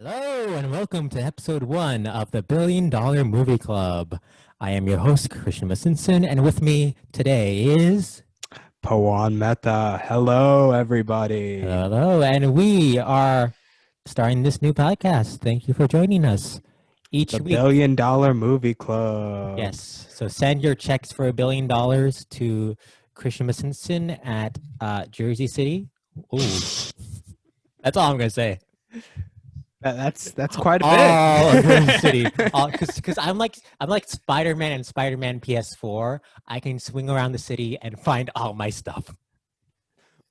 Hello and welcome to episode 1 of the Billion Dollar Movie Club. I am your host, Christian Masinsin, and with me today is... Pawan Mehta. Hello, everybody. Hello, and we are starting this new podcast. Thank you for joining us each The week. Billion Dollar Movie Club. Yes, so send your checks for $1 billion to Christian Masinsin at Jersey City. Ooh, that's all I'm going to say. That's quite a bit. bit. City, because I'm like Spider-Man and Spider-Man PS4. I can swing around the city and find all my stuff.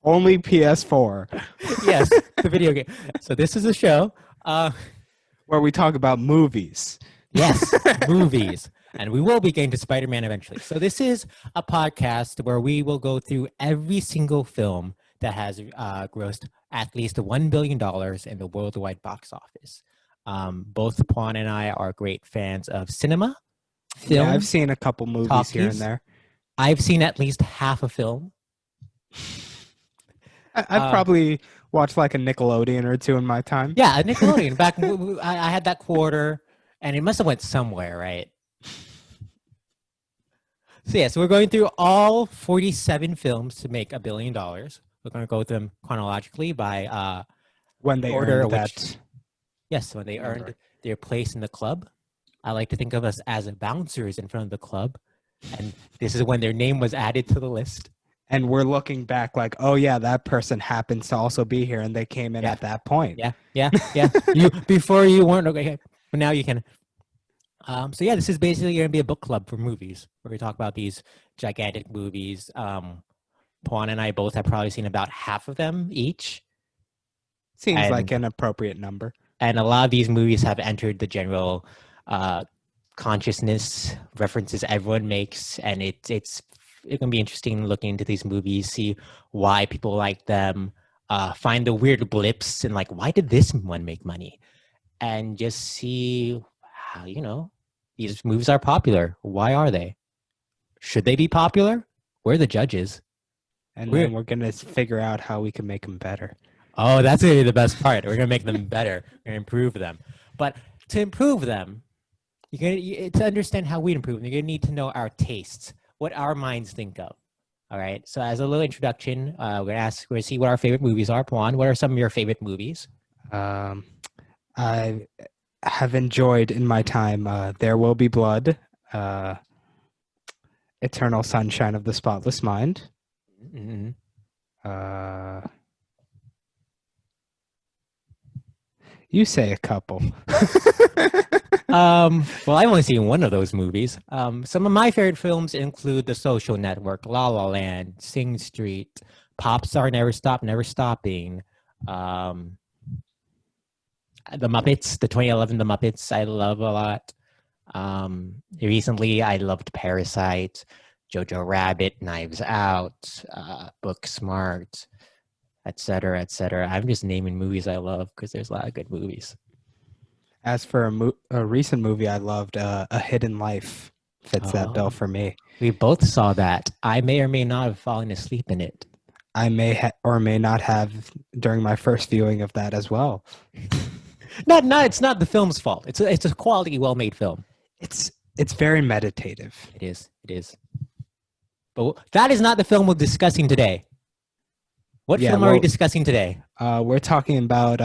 Only PS4. Yes, the video game. So this is a show where we talk about movies. Yes, movies. And we will be getting to Spider-Man eventually. So this is a podcast where we will go through every single film that has grossed at least $1 billion in the worldwide box office. Both Pawan and I are great fans of cinema. Film, yeah, I've seen a couple movies talkies. Here and there. I've seen at least half a film. I've probably watched like a Nickelodeon or two in my time. Yeah, a Nickelodeon. Back, I had that quarter, and it must have went somewhere, right? So yeah, so we're going through all 47 films to make $1 billion. We're going to go through them chronologically by when they order earned which, that. Yes, when they earned their place in the club. I like to think of us as bouncers in front of the club, and this is when their name was added to the list. And we're looking back like, oh yeah, that person happens to also be here, and they came in at that point. Yeah. Before you weren't okay, but now you can. So yeah, this is basically going to be a book club for movies, where we talk about these gigantic movies. Pawan and I both have probably seen about half of them each. Seems like an appropriate number. And a lot of these movies have entered the general consciousness references everyone makes, and it's going to be interesting looking into these movies, see why people like them, find the weird blips and like, why did this one make money? And just see how, these movies are popular. Why are they? Should they be popular? We're the judges. And then we're going to figure out how we can make them better. Oh, that's going to be the best part. We're going to make them better. We're going to improve them. But to improve them, to understand how we improve them, you're going to need to know our tastes, what our minds think of. All right. So as a little introduction, we're going to see what our favorite movies are. Pawan, what are some of your favorite movies? I have enjoyed in my time There Will Be Blood, Eternal Sunshine of the Spotless Mind. Mm-hmm. You say a couple. Well, I've only seen one of those movies. Some of my favorite films include The Social Network, La La Land, Sing Street, Pop Star, Never Stop, Never Stopping, The Muppets, the 2011 The Muppets, I love a lot. Recently, I loved Parasite, Jojo Rabbit, Knives Out, Booksmart, etc., etc. I'm just naming movies I love because there's a lot of good movies. As for a recent movie I loved, A Hidden Life fits that bill for me. We both saw that. I may or may not have fallen asleep in it. I may or may not have during my first viewing of that as well. No, it's not the film's fault. It's a quality, well-made film. It's very meditative. It is. But that is not the film we're discussing today. What film are we discussing today? We're talking about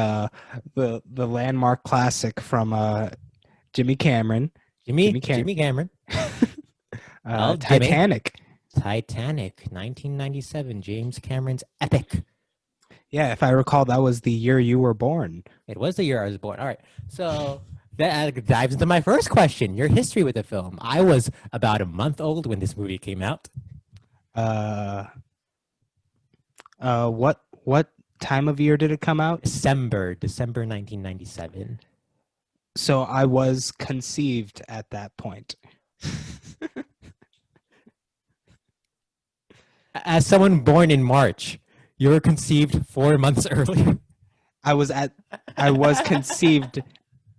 the landmark classic from Jimmy Cameron. Jimmy Cameron. Titanic. Titanic, 1997, James Cameron's epic. Yeah, if I recall, that was the year you were born. It was the year I was born. All right. So that dives into my first question, your history with the film. I was about a month old when this movie came out. What time of year did it come out? December 1997. So I was conceived at that point. As someone born in March, you were conceived 4 months earlier. I was conceived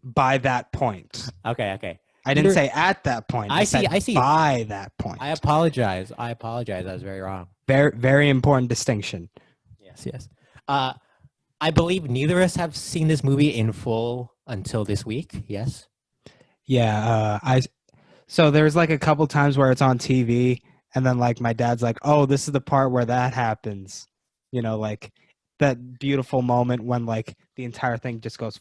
by that point. Okay. I didn't say at that point. I see. By that point. I apologize. I was very wrong. Very, very important distinction. Yes. I believe neither of us have seen this movie in full until this week. Yes. Yeah, so there's like a couple times where it's on TV, and then like my dad's like, "Oh, this is the part where that happens," like that beautiful moment when like the entire thing just goes.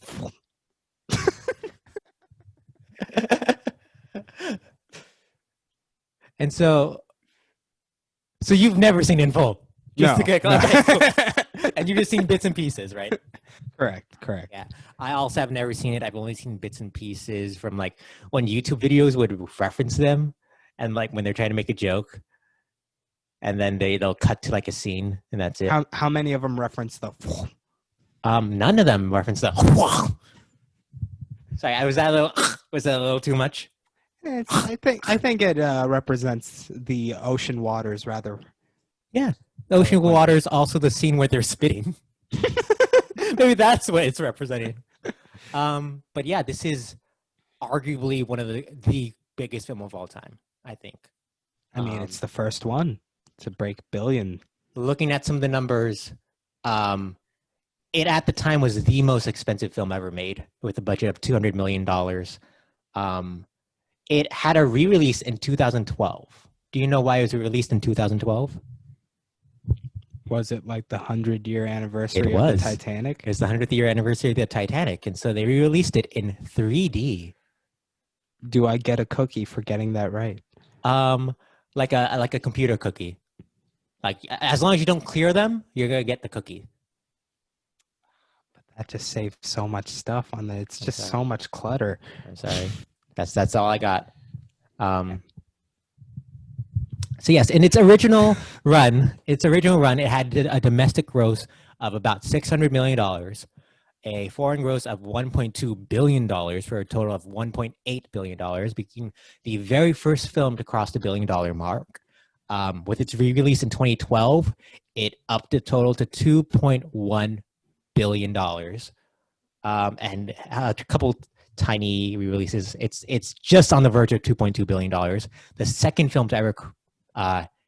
And so you've never seen it in full, just to No, get no. okay, cool. And you've just seen bits and pieces, right? Correct. Yeah, I also have never seen it. I've only seen bits and pieces from like when YouTube videos would reference them, and like when they're trying to make a joke, and then they'll cut to like a scene, and that's it. How many of them reference the? None of them reference the. Sorry, was that a little too much? I think it represents the ocean waters rather. Yeah, the ocean waters, also the scene where they're spitting. Maybe that's what it's representing. But yeah, this is arguably one of the biggest film of all time, I think. I mean, it's the first one to break billion. Looking at some of the numbers, it at the time was the most expensive film ever made with a budget of $200 million. It had a re-release in 2012. Do you know why it was released in 2012? Was it like the 100-year anniversary of the Titanic? It's the 100th year anniversary of the Titanic, and so they re-released it in 3D. Do I get a cookie for getting that right? Like a computer cookie. Like as long as you don't clear them, you're gonna get the cookie. But that just saves so much stuff on the. It's just so much clutter. I'm sorry. That's all I got. So yes, in its original run, it had a domestic gross of about $600 million, a foreign gross of $1.2 billion for a total of $1.8 billion, being the very first film to cross the $1 billion mark. With its re-release in 2012, it upped the total to $2.1 billion. And a couple tiny re-releases. It's just on the verge of $2.2 billion. The second film to ever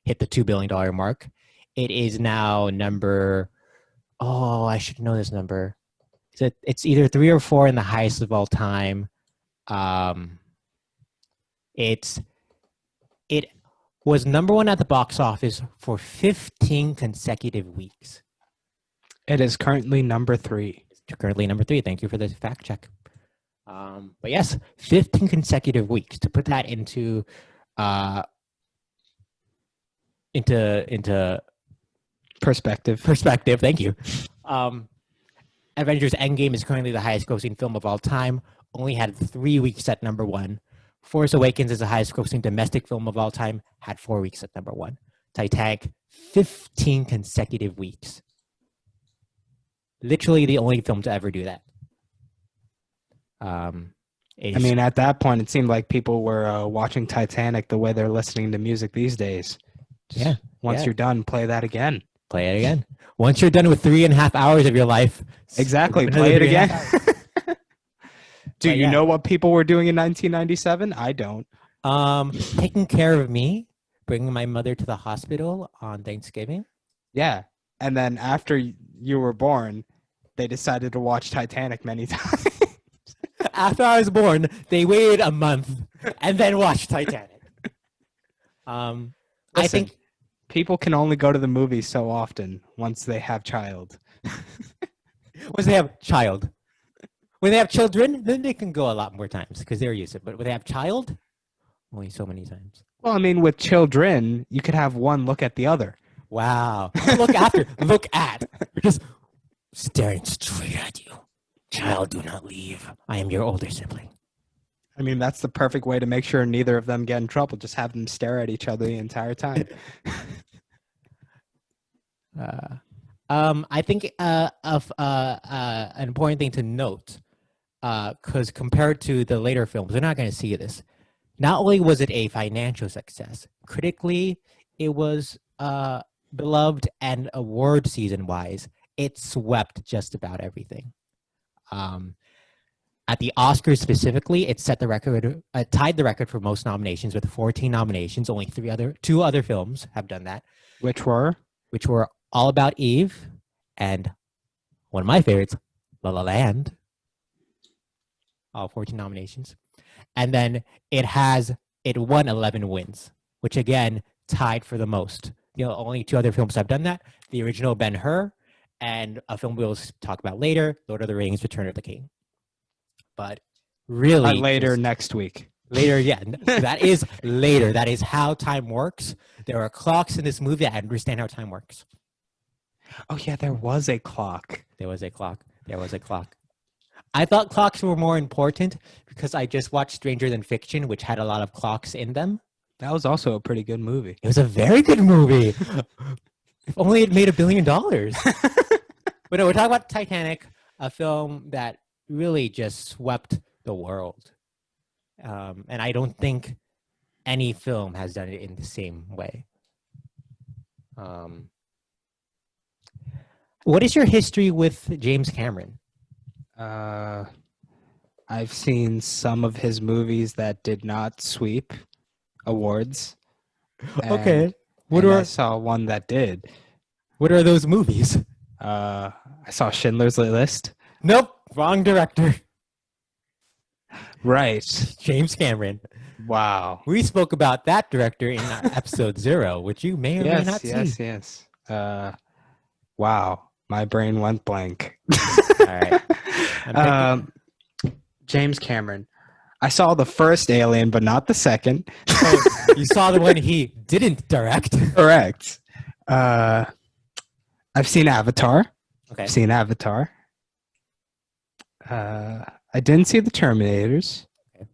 hit the $2 billion mark. It is now number, I should know this number. It's either 3 or 4 in the highest of all time. It was number 1 at the box office for 15 consecutive weeks. It is currently number 3. It's currently number 3. Thank you for the fact check. But yes, 15 consecutive weeks. To put that into perspective. Thank you. Avengers Endgame is currently the highest grossing film of all time. Only had 3 weeks at number 1. Force Awakens is the highest grossing domestic film of all time. Had 4 weeks at number 1. Titanic, 15 consecutive weeks. Literally the only film to ever do that. I mean, at that point, it seemed like people were watching Titanic the way they're listening to music these days. Once you're done, play that again. Play it again. Once you're done with 3.5 hours of your life. Exactly. Play it again. Do you know what people were doing in 1997? I don't. Taking care of me, bringing my mother to the hospital on Thanksgiving. Yeah. And then after you were born, they decided to watch Titanic many times. After I was born, they waited a month and then watched Titanic. Listen, I think people can only go to the movies so often once they have child. Once they have child. When they have children, then they can go a lot more times because they're used to it. But when they have child, only so many times. Well, I mean, with children, you could have one look at the other. Wow. Look at. You're just staring straight at you. Child, do not leave. I am your older sibling. I mean, that's the perfect way to make sure neither of them get in trouble. Just have them stare at each other the entire time. I think an important thing to note, because compared to the later films, we're not going to see this. Not only was it a financial success, critically, it was beloved, and award season-wise, it swept just about everything. At the Oscars specifically, it set the record, tied the record for most nominations with 14 nominations. Only two other films have done that. Which were All About Eve and one of my favorites, La La Land. all 14 nominations. And then it won 11 wins, which again tied for the most. Only two other films have done that: the original Ben-Hur, and a film we'll talk about later, Lord of the Rings: Return of the King. But really, later next week. Later, yeah, that is later. That is how time works. There are clocks in this movie. I understand how time works. Oh yeah, there was a clock. There was a clock. I thought clocks were more important because I just watched Stranger Than Fiction, which had a lot of clocks in them. That was also a pretty good movie. It was a very good movie. If only it made $1 billion. But no, we're talking about Titanic, a film that really just swept the world. And I don't think any film has done it in the same way. What is your history with James Cameron? I've seen some of his movies that did not sweep awards. Okay. I saw one that did. What are those movies? I saw Schindler's List. Nope. Wrong director. Right. James Cameron. Wow. We spoke about that director in episode 0, which you may or may not see. Yes. Wow. My brain went blank. All right. James Cameron. I saw the first Alien, but not the second. Oh, you saw the one he didn't direct. Correct. I've seen Avatar. Okay. I've seen Avatar. I didn't see the Terminators. Okay.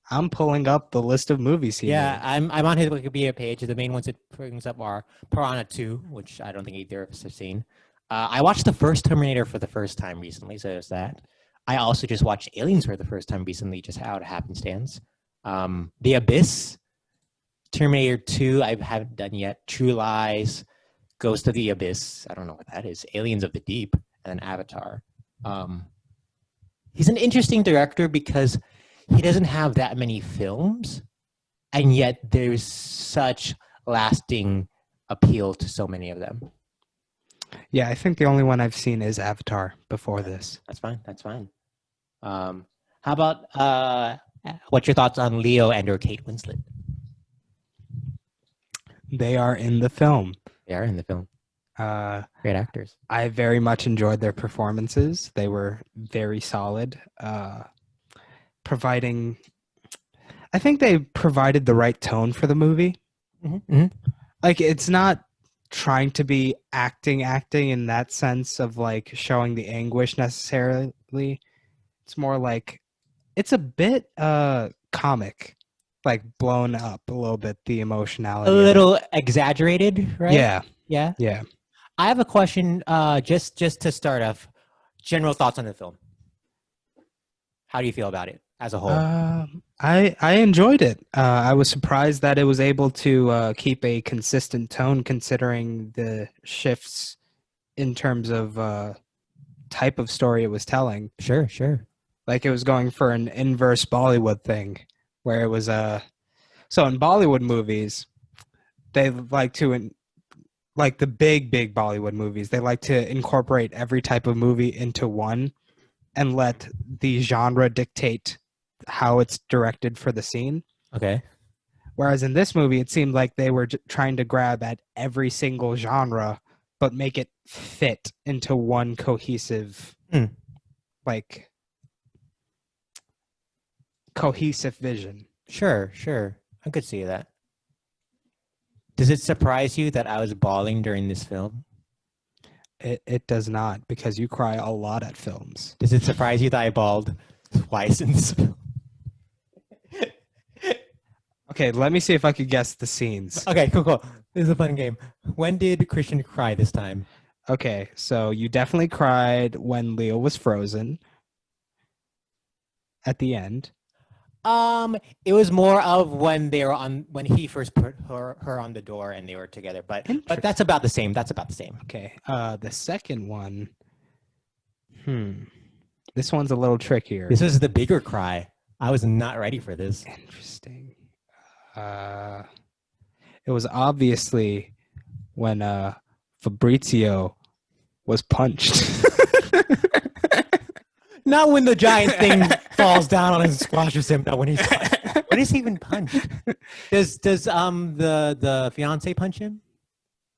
I'm pulling up the list of movies here. Yeah, I'm on his Wikipedia page. The main ones it brings up are Piranha 2, which I don't think either of us have seen. I watched the first Terminator for the first time recently, so there's that. I also just watched Aliens for the first time recently, just out of happenstance. The Abyss, Terminator 2, I haven't done yet. True Lies, Ghost of the Abyss, I don't know what that is. Aliens of the Deep, and then Avatar. He's an interesting director because he doesn't have that many films, and yet there's such lasting appeal to so many of them. Yeah, I think the only one I've seen is Avatar before this. That's fine. How about what's your thoughts on Leo and or Kate Winslet? They are in the film. They are in the film. Great actors. I very much enjoyed their performances. They were very solid. I think they provided the right tone for the movie. Mm-hmm. Like, it's not trying to be acting in that sense of like showing the anguish necessarily. It's more like it's a bit comic, like blown up a little bit, the emotionality. A little exaggerated, right? Yeah. I have a question, just to start off. General thoughts on the film. How do you feel about it as a whole? I enjoyed it. I was surprised that it was able to keep a consistent tone considering the shifts in terms of type of story it was telling. Sure. Like it was going for an inverse Bollywood thing, where it was so in Bollywood movies, they like to like the big Bollywood movies, they like to incorporate every type of movie into one and let the genre dictate how it's directed for the scene. Okay. Whereas in this movie, it seemed like they were trying to grab at every single genre, but make it fit into one cohesive, cohesive vision. Sure. I could see that. Does it surprise you that I was bawling during this film? It does not, because you cry a lot at films. Does it surprise you that I bawled twice in this film? Okay, let me see if I could guess the scenes. Okay, cool. This is a fun game. When did Christian cry this time? Okay, so you definitely cried when Leo was frozen at the end. It was more of when he first put her on the door and they were together, but that's about the same. Okay. The second one. This one's a little trickier. This is the bigger cry. I was not ready for this. Interesting. It was obviously when Fabrizio was punched. Not when the giant thing falls down on him and squashes him. Not when he's punched. When is he even punched? Does the fiance punch him?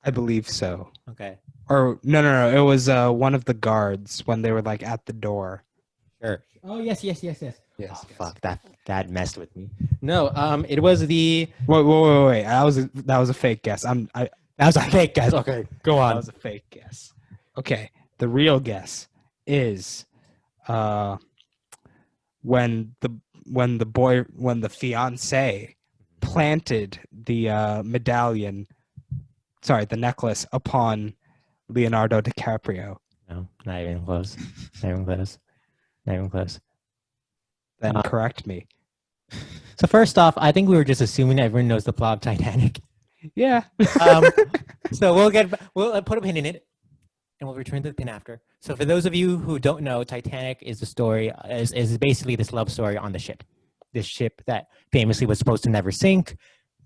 I believe so. Okay. Or no. It was one of the guards when they were like at the door. Sure. Oh yes. Yes. Oh, fuck, that messed with me. No, it was the Wait. That was a fake guess. that was a fake guess. Okay, go That on. was a fake guess. Okay, the real guess is when the fiance planted the medallion, sorry, the necklace upon Leonardo DiCaprio. No, not even close. Not even close. Not even close. Then correct me. So first off, I think we were just assuming everyone knows the plot of Titanic. Yeah. So we'll put a pin in it, and we'll return to the pin after. So for those of you who don't know, Titanic is the story is basically this love story on the ship. This ship that famously was supposed to never sink,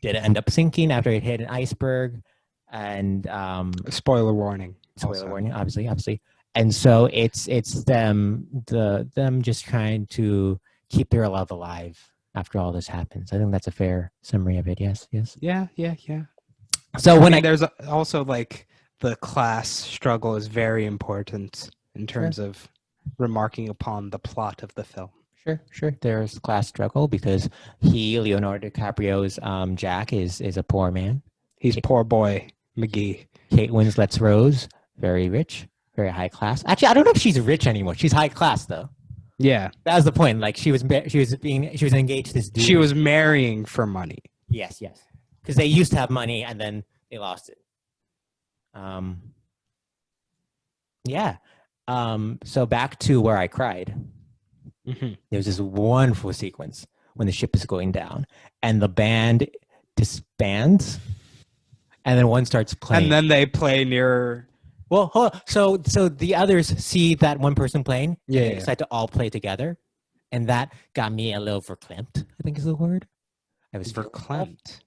did end up sinking after it hit an iceberg, and Spoiler warning. spoiler warning, obviously. And so it's them just trying to keep their love alive after all this happens. I think that's a fair summary of it. Yes. Yeah. So when there's also like the class struggle is very important in terms of remarking upon the plot of the film. Sure. There's class struggle because Leonardo DiCaprio's Jack is a poor man. He's poor boy McGee. Kate Winslet's Rose, very rich, very high class. Actually, I don't know if she's rich anymore. She's high class though. Yeah, that was the point. Like she was engaged to this dude. She was marrying for money. Yes, because they used to have money and then they lost it. Yeah. So back to where I cried. Mm-hmm. There's this wonderful sequence when the ship is going down and the band disbands, and then one starts playing, and then they play near. Well, so the others see that one person playing, and they decide to all play together, and that got me a little verklempt, I think is the word. I was verklempt.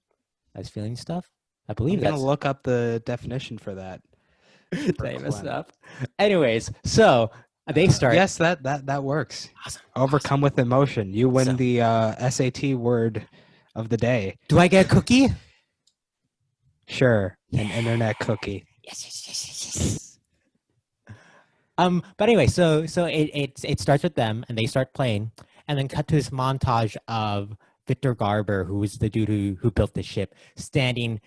I was feeling stuff. I believe I'm gonna look up the definition for that. Famous stuff. Anyways, so they start. Yes, that works. Awesome. Overcome with emotion. You win the SAT word of the day. Do I get a cookie? Sure, an internet cookie. Yes. But anyway, so it starts with them and they start playing, and then cut to this montage of Victor Garber, who was the dude who built the ship, standing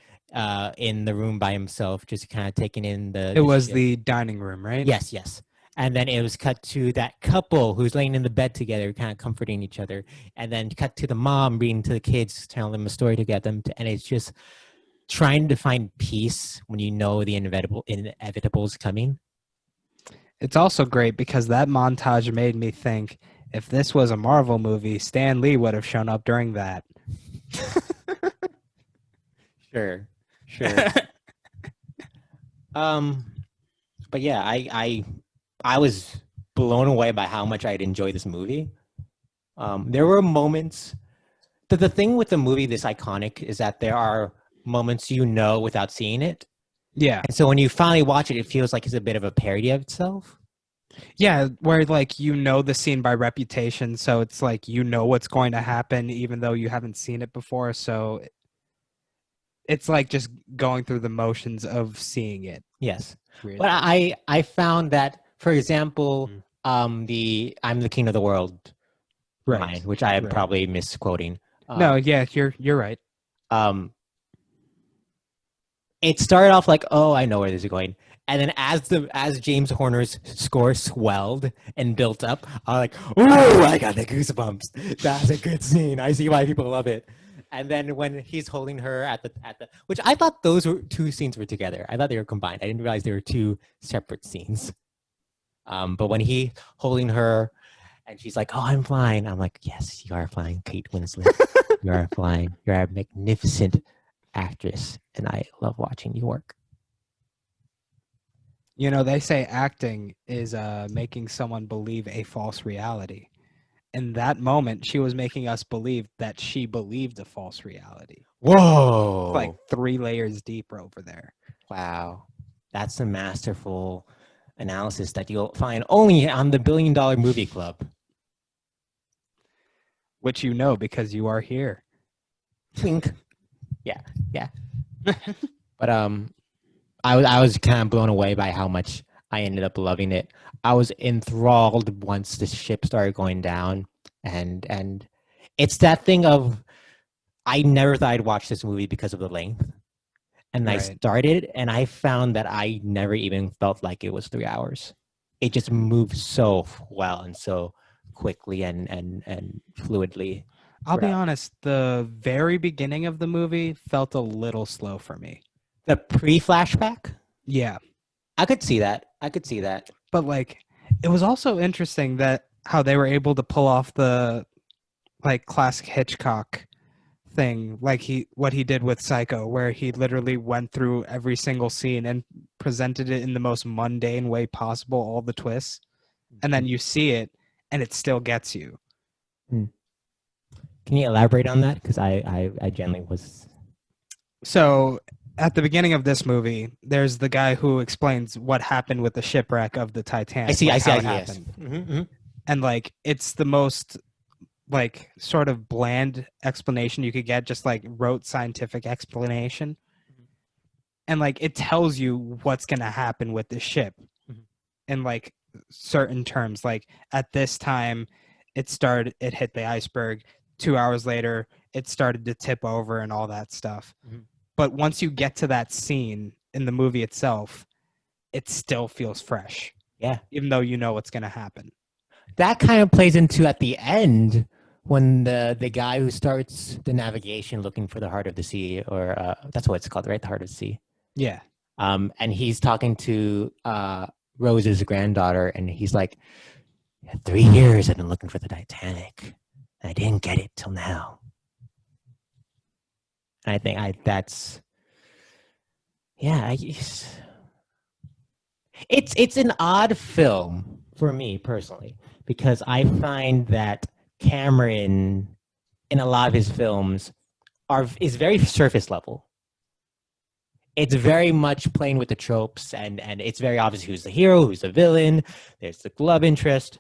in the room by himself, just kind of taking in the. It was the dining room, right? Yes. And then it was cut to that couple who's laying in the bed together, kind of comforting each other, and then cut to the mom reading to the kids, telling them a story to get them to, and it's just trying to find peace when you know the inevitable is coming. It's also great because that montage made me think, if this was a Marvel movie, Stan Lee would have shown up during that. Sure. But yeah, I was blown away by how much I'd enjoyed this movie. There were moments. The thing with the movie, this iconic, is that there are moments you know without seeing it. Yeah. And so when you finally watch it, it feels like it's a bit of a parody of itself. Yeah, where like you know the scene by reputation, so it's like you know what's going to happen even though you haven't seen it before, so it's like just going through the motions of seeing it. Yes. Really. But I found that, for example, I'm the King of the World line, which I am probably misquoting. No, yeah, you're right. It started off like, oh, I know where this is going. And then as James Horner's score swelled and built up, I'm like, oh, I got the goosebumps. That's a good scene. I see why people love it. And then when he's holding her at the which I thought those two scenes were together. I thought they were combined. I didn't realize they were two separate scenes. But when he holding her and she's like, oh, I'm flying. I'm like, yes, you are flying, Kate Winslet. You are flying. You're a magnificent actress, and I love watching you work. You know, they say acting is making someone believe a false reality. In that moment, she was making us believe that she believed a false reality. Whoa! Like 3 layers deeper over there. Wow, that's a masterful analysis that you'll find only on the $1 Billion Movie Club. Which you know because you are here. Wink. Yeah. But I was kind of blown away by how much I ended up loving it. I was enthralled once the ship started going down, and it's that thing of I never thought I'd watch this movie because of the length. And I Right. started, and I found that I never even felt like it was 3 hours. It just moved so well and so quickly and fluidly. I'll be throughout. honest, the very beginning of the movie felt a little slow for me. The pre-flashback, Yeah. I could see that. I could see that. But like it was also interesting that how they were able to pull off the like classic Hitchcock thing, like what he did with Psycho, where he literally went through every single scene and presented it in the most mundane way possible, all the twists, and then you see it and it still gets you. Can you elaborate on that? Because I generally was. So at the beginning of this movie, there's the guy who explains what happened with the shipwreck of the Titanic. I see. Like I see. how I it see. Yes. happened. And like it's the most like sort of bland explanation you could get, just like rote scientific explanation. And like it tells you what's going to happen with the ship in like certain terms. Like at this time it hit the iceberg. 2 hours later it started to tip over and all that stuff. But once you get to that scene in the movie itself, it still feels fresh. Yeah. Even though you know what's going to happen. That kind of plays into at the end when the guy who starts the navigation looking for the heart of the sea, or that's what it's called, right? The heart of the sea. Yeah. And he's talking to Rose's granddaughter, and he's like, 3 years I've been looking for the Titanic, and I didn't get it till now. And I think that's, yeah, it's an odd film for me personally, because I find that Cameron in a lot of his films is very surface level. It's very much playing with the tropes, and it's very obvious who's the hero, who's the villain. There's the love interest,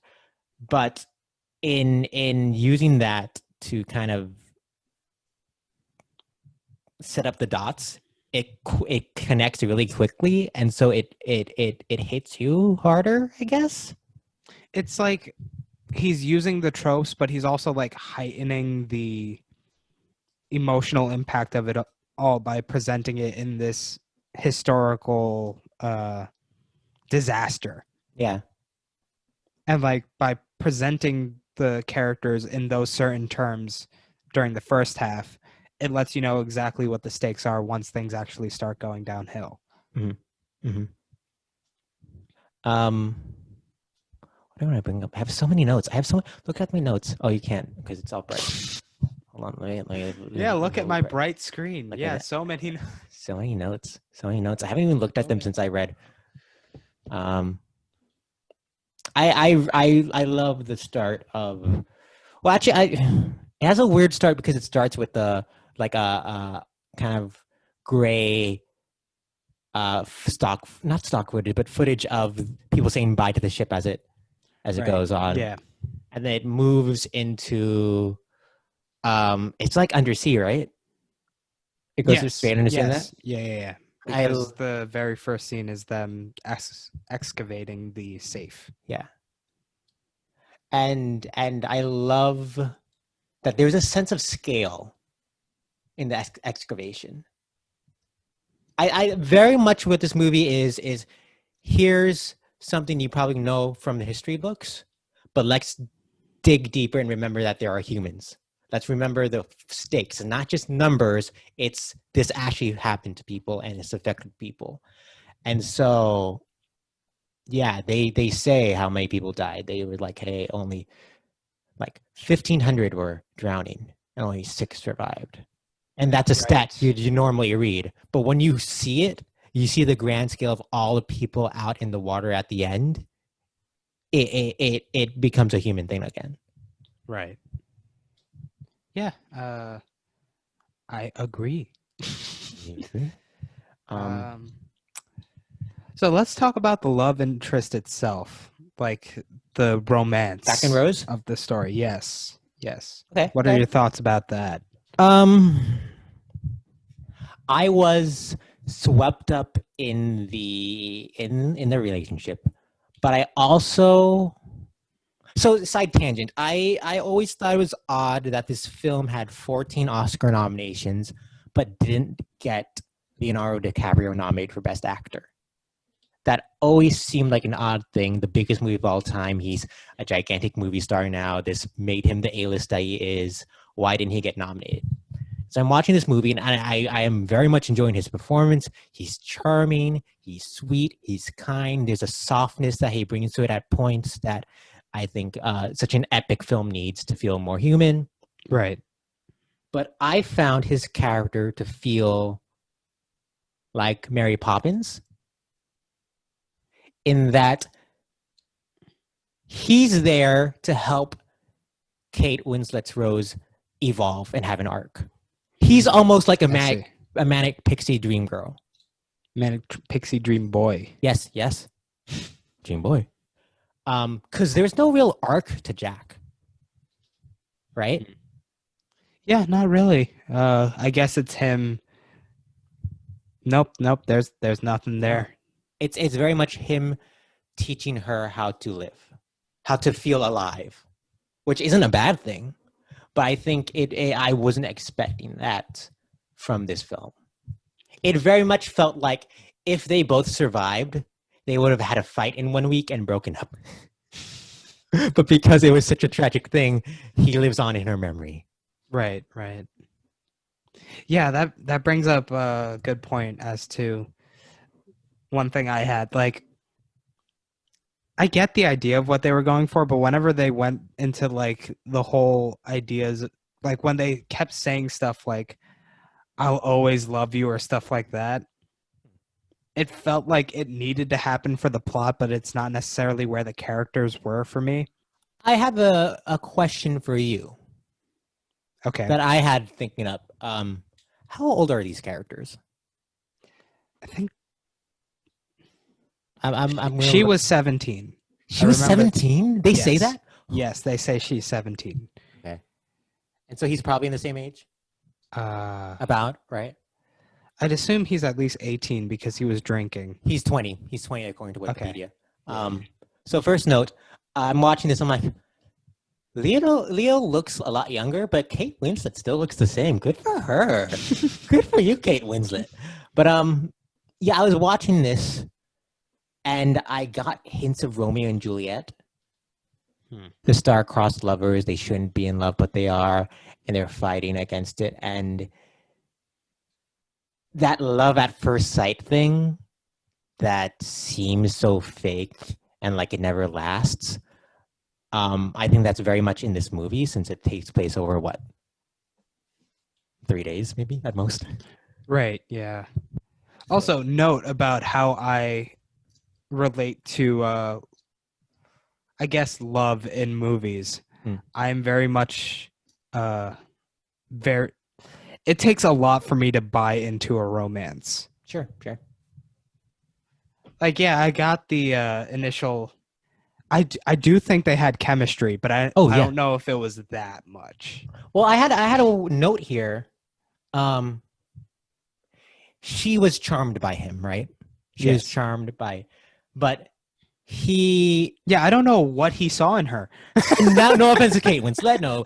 but in using that to kind of set up the dots, it connects really quickly, and so it hits you harder, I guess. It's like he's using the tropes, but he's also like heightening the emotional impact of it all by presenting it in this historical disaster. Yeah. And like by presenting the characters in those certain terms during the first half, it lets you know exactly what the stakes are once things actually start going downhill. What do I want to bring up? I have so many notes. Look at my notes. Oh, you can't because it's all bright. Hold on. Let me Yeah, look at my bright screen. Yeah, so many notes. I haven't even looked at them since I read. I love the start of. Well, actually, it has a weird start because it starts with the like a kind of gray not stock footage, but footage of people saying bye to the ship as it goes on. Yeah. And then it moves into it's like undersea, right? It goes straight undersea. That? Yeah. Because the very first scene is them excavating the safe. Yeah. And I love that there's a sense of scale in the excavation. I very much what this movie is here's something you probably know from the history books, but let's dig deeper and remember that there are humans. Let's remember the stakes and not just numbers. It's this actually happened to people and it's affected people. And so, yeah, they say how many people died. They were like, hey, only like 1,500 were drowning and only 6 survived. And that's a stat you normally read. But when you see it, you see the grand scale of all the people out in the water at the end, it becomes a human thing again. Right. Yeah. I agree. So let's talk about the love interest itself, like the Jack and romance Rose. of the story. Yes, yes. Okay, What are okay. your thoughts about that? Um, I was swept up in the relationship, but I also so side tangent. I always thought it was odd that this film had 14 Oscar nominations, but didn't get Leonardo DiCaprio nominated for Best Actor. That always seemed like an odd thing. The biggest movie of all time. He's a gigantic movie star now. This made him the A-list that he is. Why didn't he get nominated? So I'm watching this movie and I am very much enjoying his performance. He's charming, he's sweet, he's kind. There's a softness that he brings to it at points that I think such an epic film needs to feel more human. Right. But I found his character to feel like Mary Poppins in that he's there to help Kate Winslet's Rose evolve and have an arc. He's almost like a manic pixie dream girl. Manic pixie dream boy. Yes, yes. Dream boy. Because there's no real arc to Jack. Right? Yeah, not really. I guess it's him. Nope. There's nothing there. It's very much him teaching her how to live, how to feel alive, which isn't a bad thing. But I think I wasn't expecting that from this film. It very much felt like if they both survived, they would have had a fight in 1 week and broken up. But because it was such a tragic thing, he lives on in her memory. Right. Yeah, that brings up a good point as to one thing I had. Like, I get the idea of what they were going for, but whenever they went into like the whole ideas, like when they kept saying stuff like "I'll always love you" or stuff like that, it felt like it needed to happen for the plot, but it's not necessarily where the characters were for me. I have a question for you Okay. that I had thinking up. How old are these characters? I think I'm she was 17. She was 17? They say Yes. that? Yes, they say she's 17. Okay. And so he's probably in the same age? About, right? I'd assume he's at least 18 because he was drinking. He's 20. He's 20 according to Wikipedia. Okay. So first note, I'm watching this. I'm like, Leo looks a lot younger, but Kate Winslet still looks the same. Good for her. Good for you, Kate Winslet. But yeah, I was watching this, and I got hints of Romeo and Juliet. The star-crossed lovers, they shouldn't be in love, but they are, and they're fighting against it. And that love at first sight thing that seems so fake and like it never lasts. I think that's very much in this movie since it takes place over what? 3 days, maybe at most. Right, yeah. Also, note about how I relate to, I guess, love in movies. I'm very much, it takes a lot for me to buy into a romance. Sure. Like, yeah, I got the initial. I do think they had chemistry, but I don't know if it was that much. Well, I had a note here. She was charmed by him, right? She was charmed by, but he. Yeah, I don't know what he saw in her. No offense to Kate Winslet. No,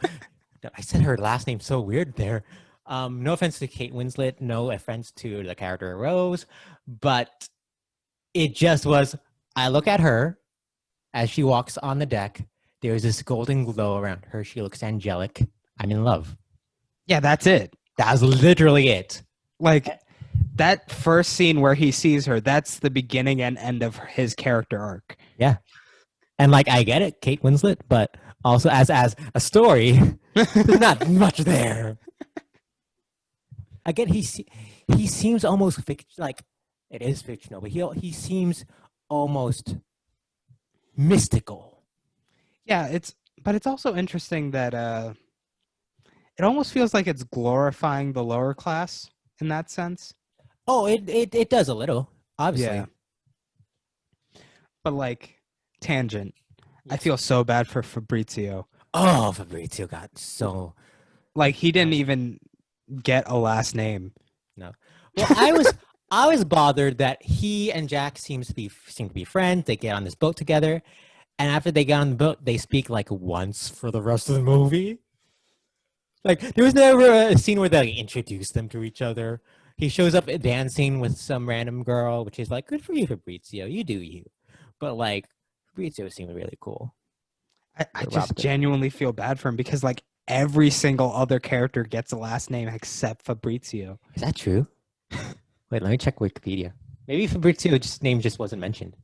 I said her last name so weird there. No offense to Kate Winslet. No offense to the character Rose, but it just was. I look at her as she walks on the deck. There's this golden glow around her. She looks angelic. I'm in love. Yeah, that's it. That's literally it. Like that first scene where he sees her, that's the beginning and end of his character arc. Yeah. And like I get it, Kate Winslet, but also as a story, there's not much there. Again, he seems almost like it is fictional, but he seems almost mystical. Yeah, it's also interesting that it almost feels like it's glorifying the lower class in that sense. Oh, it does a little, obviously. Yeah. But like, tangent. I Yes. feel so bad for Fabrizio. Oh, Fabrizio got so Like he didn't no, even get a last name. no. Well, I was bothered that he and Jack seem to be friends. They get on this boat together, and after they get on the boat, they speak like once for the rest of the movie. Like there was never a scene where they like, introduce them to each other. He shows up dancing with some random girl, which is like good for you, Fabrizio. You do you. But like Fabrizio seemed really cool. I But just robbed him. genuinely feel bad for him because like every single other character gets a last name except Fabrizio. Is that true? Wait, let me check Wikipedia. Maybe Fabrizio just name just wasn't mentioned.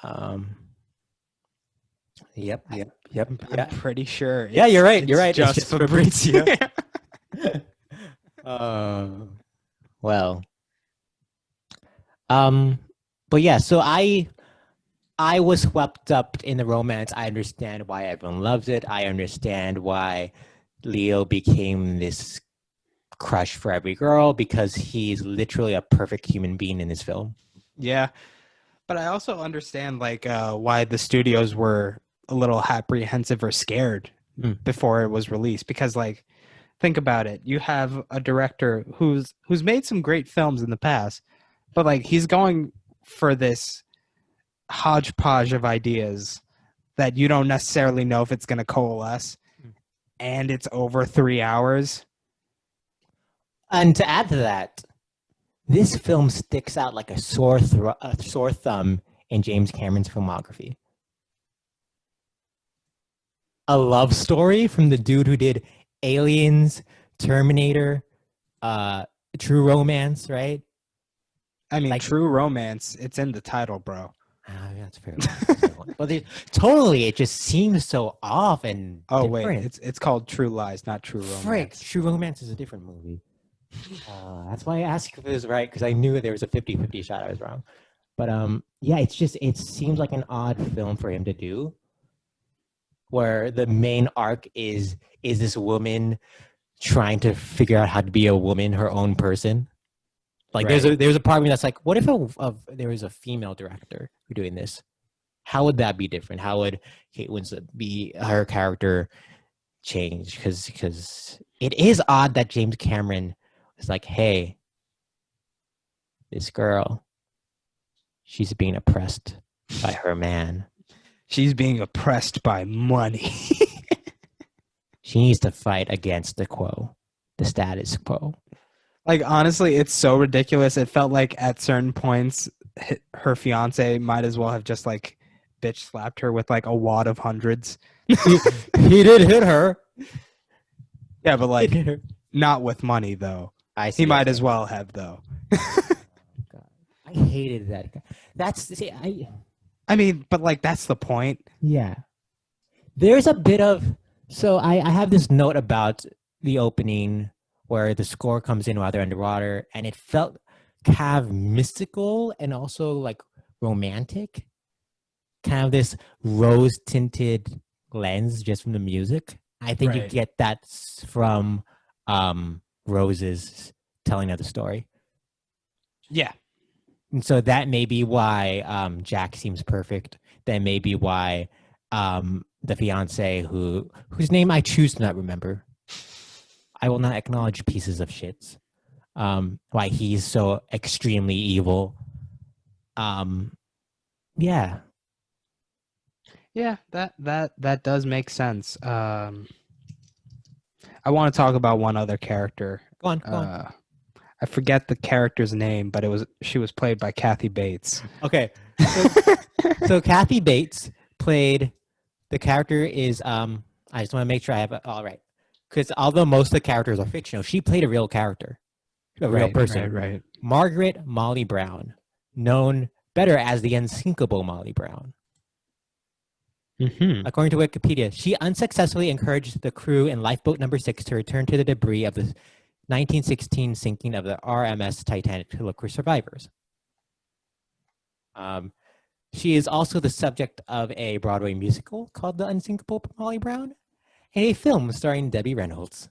Um. Yep. Yep. Yep. I'm Yeah. pretty sure Yeah. You're right. You're it's right. It's just just Fabrizio. Fabrizio. uh. Well. Um. But yeah. So I was swept up in the romance. I understand why everyone loves it. I understand why Leo became this crush for every girl because he's literally a perfect human being in this film. Yeah, but I also understand like why the studios were a little apprehensive or scared Mm. before it was released because like think about it. You have a director who's made some great films in the past, but like he's going for this hodgepodge of ideas that you don't necessarily know if it's going to coalesce, and it's over 3 hours. And to add to that, this film sticks out like a sore thumb in James Cameron's filmography. A love story from the dude who did Aliens, Terminator, uh, True Romance, right? I mean, Like, true romance, it's in the title, bro. that's fair. But totally, it just seems so off and Oh wait, different. it's called True Lies, not True Frick, Romance. True Romance is a different movie. That's why I asked if it was right because I knew there was a 50-50 shot I was wrong. But yeah, it seems like an odd film for him to do, where the main arc is this woman trying to figure out how to be a woman, her own person. Like Right. there's a part of me that's like, what if there was a female director who doing this? How would that be different? How would Kate Winslet be her character change? Because it is odd that James Cameron is like, hey, this girl, she's being oppressed by her man. She's being oppressed by money. She needs to fight against the status quo. Like honestly, it's so ridiculous. It felt like at certain points her fiance might as well have just like bitch slapped her with like a wad of hundreds. He did hit her. Yeah, but He like hit her. not with money though. I He see. might as well have though. God. I hated that. I mean, but like that's the point. Yeah. There's a bit of so I have this note about the opening where the score comes in while they're underwater, and it felt kind of mystical and also like romantic. Kind of this rose tinted lens just from the music. I think you Right. get that from Rose's telling of the story. Yeah. And so that may be why Jack seems perfect. That may be why the fiance whose name I choose to not remember. I will not acknowledge pieces of shits. Why he's so extremely evil. Yeah. Yeah, that does make sense. I want to talk about one other character. Go on, go on. I forget the character's name, but she was played by Kathy Bates. Okay. So Kathy Bates played the character is I just want to make sure I have it all right. Because although most of the characters are fictional, she played a real character, a real person. Right. Margaret Molly Brown, known better as the unsinkable Molly Brown. Mm-hmm. According to Wikipedia, she unsuccessfully encouraged the crew in lifeboat number 6 to return to the debris of the 1916 sinking of the RMS Titanic to look for survivors. She is also the subject of a Broadway musical called The Unsinkable Molly Brown and a film starring Debbie Reynolds.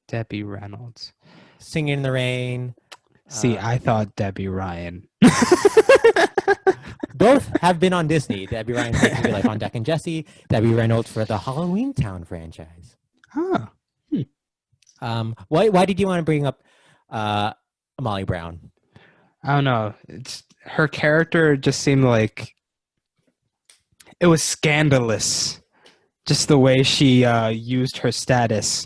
Debbie Reynolds. Singing in the Rain. See, I thought Debbie Ryan. Both have been on Disney. Debbie Ryan for TV like On Deck and Jesse. Debbie Reynolds for the Halloween Town franchise. Huh. Why did you want to bring up Molly Brown? I don't know. It's her character just seemed like it was scandalous. Just the way she used her status.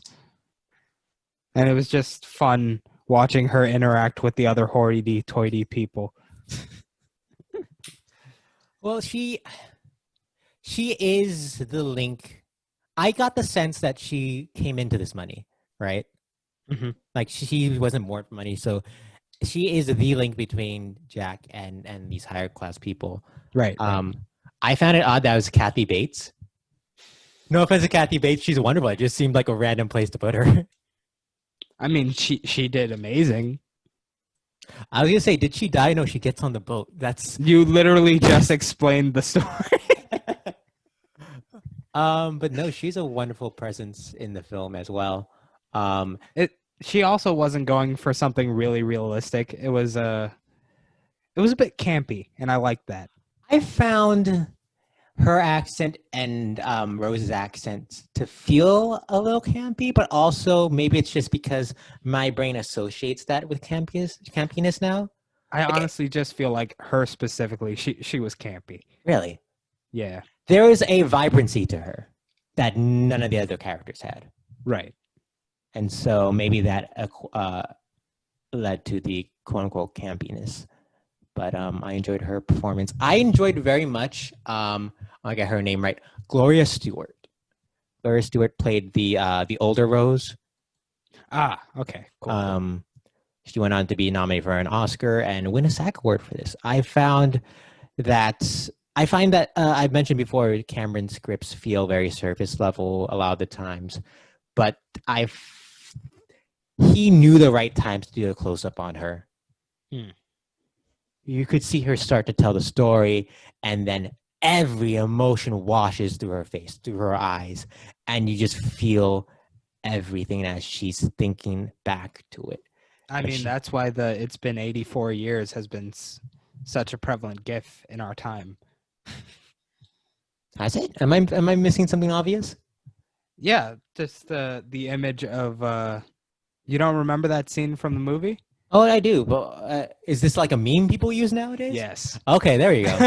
And it was just fun watching her interact with the other hoity-toity people. Well, she is the link. I got the sense that she came into this money, right? Mm-hmm. Like she wasn't born for money, so she is the link between Jack and these higher class people. Right. I found it odd that it was Kathy Bates. No offense to Kathy Bates, she's wonderful. It just seemed like a random place to put her. I mean, she did amazing. I was gonna say, did she die? No, she gets on the boat. That's You literally just explained the story. but no, she's a wonderful presence in the film as well. She also wasn't going for something really realistic. It was a bit campy, and I liked that. I found her accent and Rose's accent to feel a little campy, but also maybe it's just because my brain associates that with campiness now. I honestly just feel like her specifically, she was campy. Really? Yeah. There is a vibrancy to her that none of the other characters had. Right. And so maybe that led to the quote-unquote campiness. But I enjoyed her performance. I enjoyed very much, I get her name right, Gloria Stewart. Gloria Stewart played the older Rose. Ah, okay, cool. She went on to be nominated for an Oscar and win a SAG award for this. I find that I've mentioned before, Cameron's scripts feel very surface level a lot of the times, but he knew the right times to do a close up on her. You could see her start to tell the story, and then every emotion washes through her face, through her eyes, and you just feel everything as she's thinking back to it. I mean, that's why it's been 84 years has been such a prevalent GIF in our time. Has it? Am I missing something obvious? Yeah, just the image of you don't remember that scene from the movie? Oh, I do. But is this like a meme people use nowadays? Yes. Okay, there you go.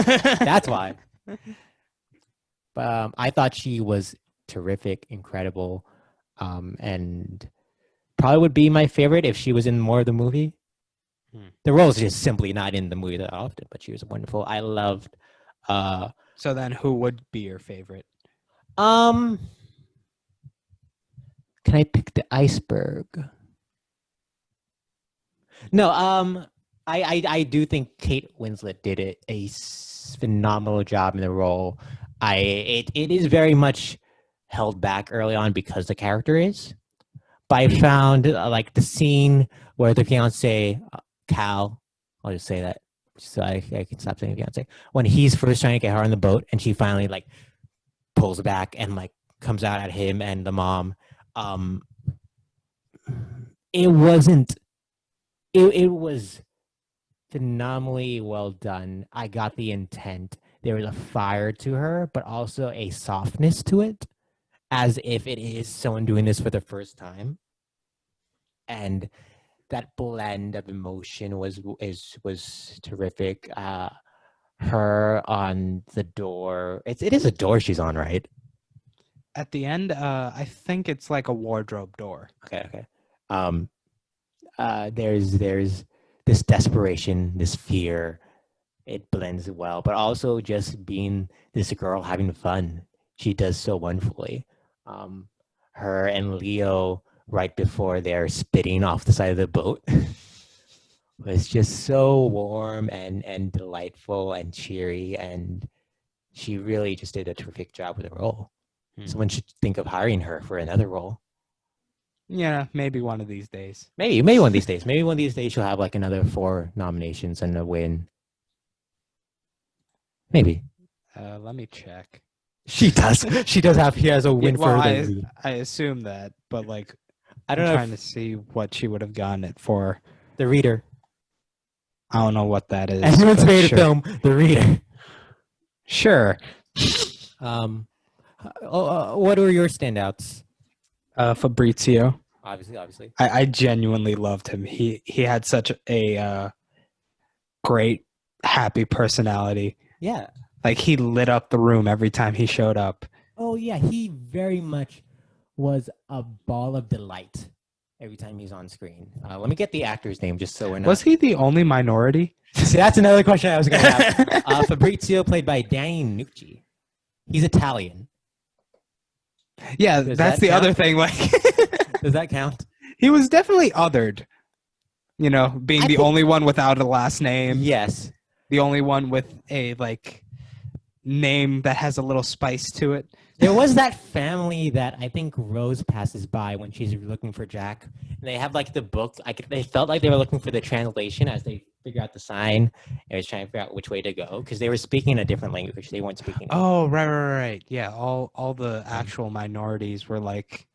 That's why. But I thought she was terrific, incredible, and probably would be my favorite if she was in more of the movie. The role is just simply not in the movie that often, but she was wonderful. I loved. So then, who would be your favorite? Can I pick the iceberg? No, I do think Kate Winslet did a phenomenal job in the role. It is very much held back early on because the character is. But I found like the scene where the fiance Cal, I'll just say that so I can stop saying fiance, when he's first trying to get her on the boat and she finally like pulls back and like comes out at him and the mom. It was phenomenally well done. I got the intent. There was a fire to her, but also a softness to it, as if it is someone doing this for the first time. And that blend of emotion was terrific. Her on the door. It is a door she's on, right? At the end, I think it's like a wardrobe door. Okay. There's this desperation, this fear. It blends well, but also just being this girl having fun. She does so wonderfully. Her and Leo right before they're spitting off the side of the boat was just so warm and delightful and cheery, and she really just did a terrific job with the role. Someone should think of hiring her for another role. Yeah, maybe one of these days. Maybe one of these days. Maybe one of these days she'll have like another 4 nominations and a win. Maybe. Let me check. She does. She has a win for I assume that, but like I don't know. Trying to see what she would have gotten it for. The Reader. I don't know what that is. Everyone's but favorite sure. film, The Reader. Sure. Um, what were your standouts? Fabrizio. Obviously. I genuinely loved him. He had such a great, happy personality. Yeah. Like he lit up the room every time he showed up. Oh yeah, he very much was a ball of delight every time he's on screen. Let me get the actor's name just so we're not. Was he the only minority? See, that's another question I was going to ask. Fabrizio, played by Danny Nucci. He's Italian. Yeah, Does that's that the count? other thing. Like, Does that count? he was definitely othered. You know, being the only one without a last name. Yes. The only one with a like name that has a little spice to it. There was that family that I think Rose passes by when she's looking for Jack. And they have like the book. They felt like they were looking for the translation as they figure out the sign. And was trying to figure out which way to go because they were speaking a different language. They weren't speaking. Oh, right. Yeah, all the actual minorities were like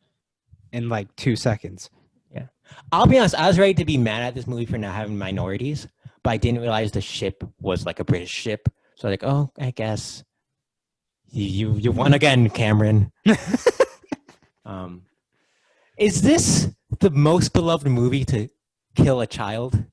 in like 2 seconds. Yeah, I'll be honest. I was ready to be mad at this movie for not having minorities, but I didn't realize the ship was like a British ship. So like, oh, I guess you won again, Cameron. Is this the most beloved movie to kill a child?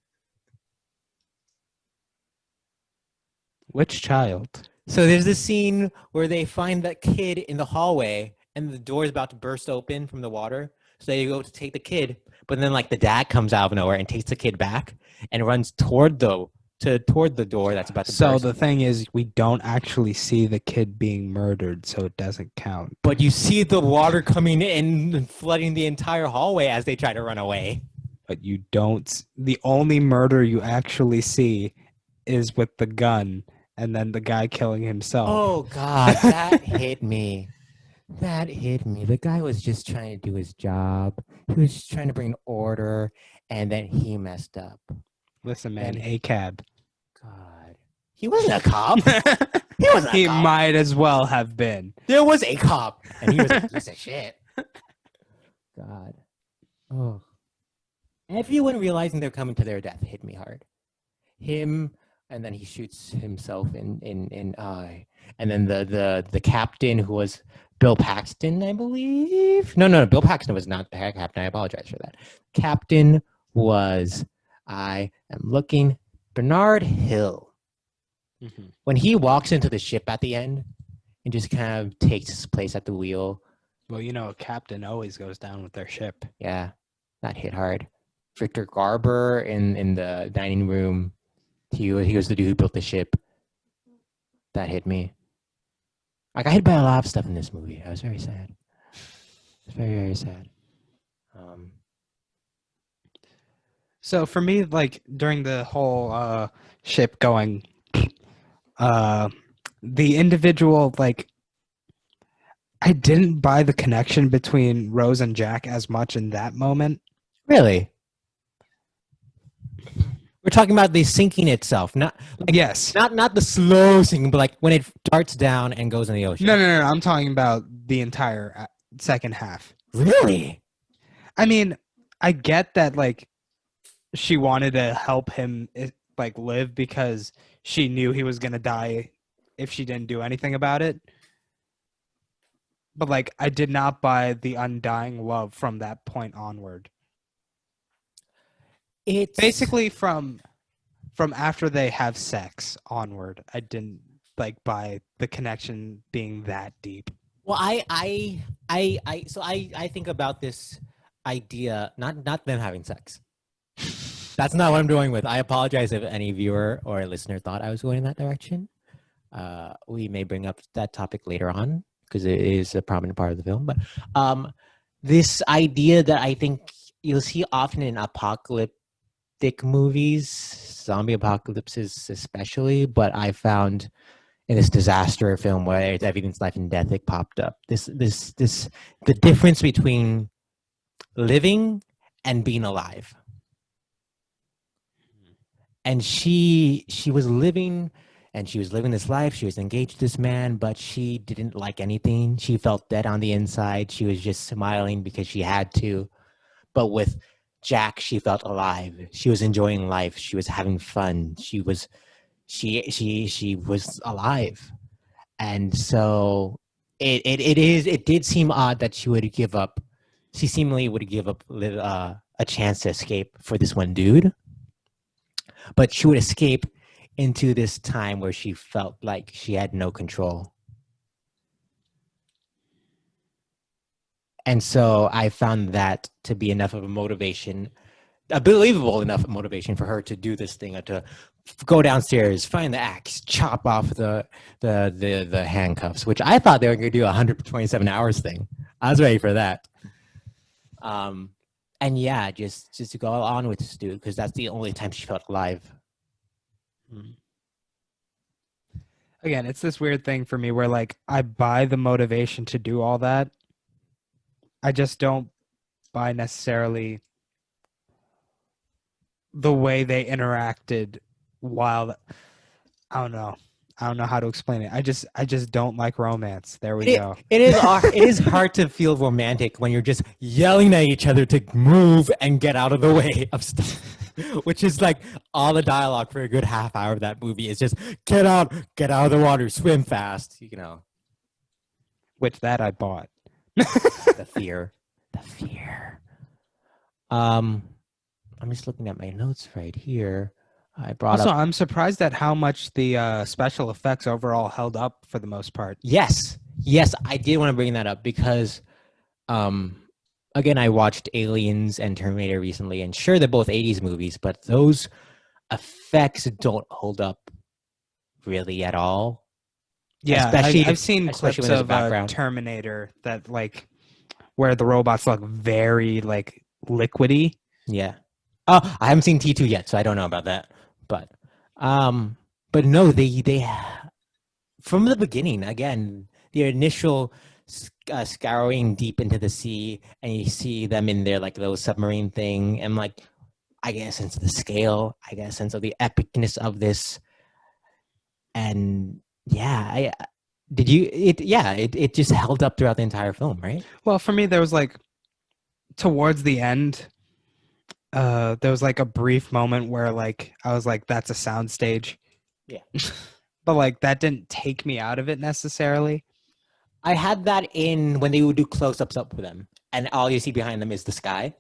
Which child? So there's this scene where they find that kid in the hallway and the door is about to burst open from the water. So they go to take the kid, but then like the dad comes out of nowhere and takes the kid back and runs toward the door that's about to burst. So the thing is, we don't actually see the kid being murdered, so it doesn't count. But you see the water coming in and flooding the entire hallway as they try to run away. But you don't. The only murder you actually see is with the gun and then the guy killing himself. Oh, God, that hit me. That hit me. The guy was just trying to do his job. He was just trying to bring order, and then he messed up. Listen, man, a cab. God. He wasn't a cop. He wasn't a cop. He might as well have been. There was a cop, and he was a piece of shit. God. Oh. Everyone realizing they're coming to their death hit me hard. Him, and then he shoots himself in eye. And then the captain, who was Bill Paxton, I believe. No, Bill Paxton was not the captain. I apologize for that. Captain was, I am looking, Bernard Hill. Mm-hmm. When he walks into the ship at the end and just kind of takes his place at the wheel. Well, you know, a captain always goes down with their ship. Yeah, that hit hard. Victor Garber in the dining room. He was the dude who built the ship. That hit me. I got hit by a lot of stuff in this movie. I was very sad. It's very, very sad. So for me, like during the whole ship going, the individual, like, I didn't buy the connection between Rose and Jack as much in that moment. Really? We're talking about the sinking itself, not like, yes, not the slow sinking, but like when it darts down and goes in the ocean. No. I'm talking about the entire second half. Really? I mean, I get that like she wanted to help him like live because she knew he was gonna die if she didn't do anything about it. But like, I did not buy the undying love from that point onward. It's basically from after they have sex onward. I didn't like buy the connection being that deep. Well, I think about this idea, not them having sex. That's not what I'm going with. I apologize if any viewer or listener thought I was going in that direction. We may bring up that topic later on because it is a prominent part of the film. But this idea that I think you'll see often in apocalyptic movies, zombie apocalypses especially, but I found in this disaster film where it's Everything's Life and Death, it popped up. The difference between living and being alive. And she was living, and she was living this life. She was engaged to this man, but she didn't like anything. She felt dead on the inside. She was just smiling because she had to. But with Jack, she felt alive. She was enjoying life. She was having fun. She was alive. And so it did seem odd that she would give up. She seemingly would give up a chance to escape for this one dude, but she would escape into this time where she felt like she had no control. And so I found that to be enough of a motivation, a believable enough motivation for her to do this thing, to go downstairs, find the axe, chop off the handcuffs, which I thought they were going to do a 127 hours thing. I was ready for that. And yeah, just to go on with this dude, because that's the only time she felt alive. Again, it's this weird thing for me where like I buy the motivation to do all that. I just don't buy necessarily the way they interacted while I don't know how to explain it. I just don't like romance. There we go. It is hard to feel romantic when you're just yelling at each other to move and get out of the way of stuff. Which is like all the dialogue for a good half hour of that movie is just get out of the water, swim fast, Which that I bought. the fear. I'm just looking at my notes right here. I brought Also, up. I'm surprised at how much the special effects overall held up for the most part. Yes, I did want to bring that up because, again, I watched Aliens and Terminator recently, and sure, they're both 80s movies, but those effects don't hold up really at all. Yeah, I've seen clips of Terminator that like where the robots look very like liquidy. Yeah. Oh, I haven't seen T2 yet, so I don't know about that. But no, they from the beginning, again, the initial scouring deep into the sea, and you see them in their like little submarine thing, and like I get a sense of the scale, I get a sense of the epicness of this, and yeah, it just held up throughout the entire film, right? Well, for me, there was like towards the end, there was like a brief moment where like I was like, "That's a soundstage." Yeah, but like that didn't take me out of it necessarily. I had that in when they would do close-ups up with them, and all you see behind them is the sky.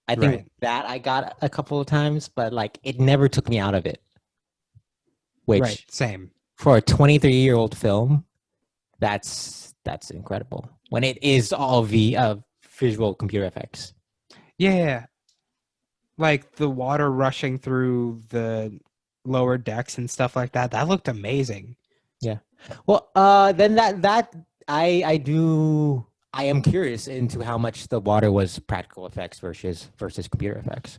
I think that I got a couple of times, but like it never took me out of it. Which same for a 23-year-old film, that's incredible. When it is all visual computer effects. Yeah, like the water rushing through the lower decks and stuff like that. That looked amazing. Yeah. Well, then that I am curious into how much the water was practical effects versus computer effects.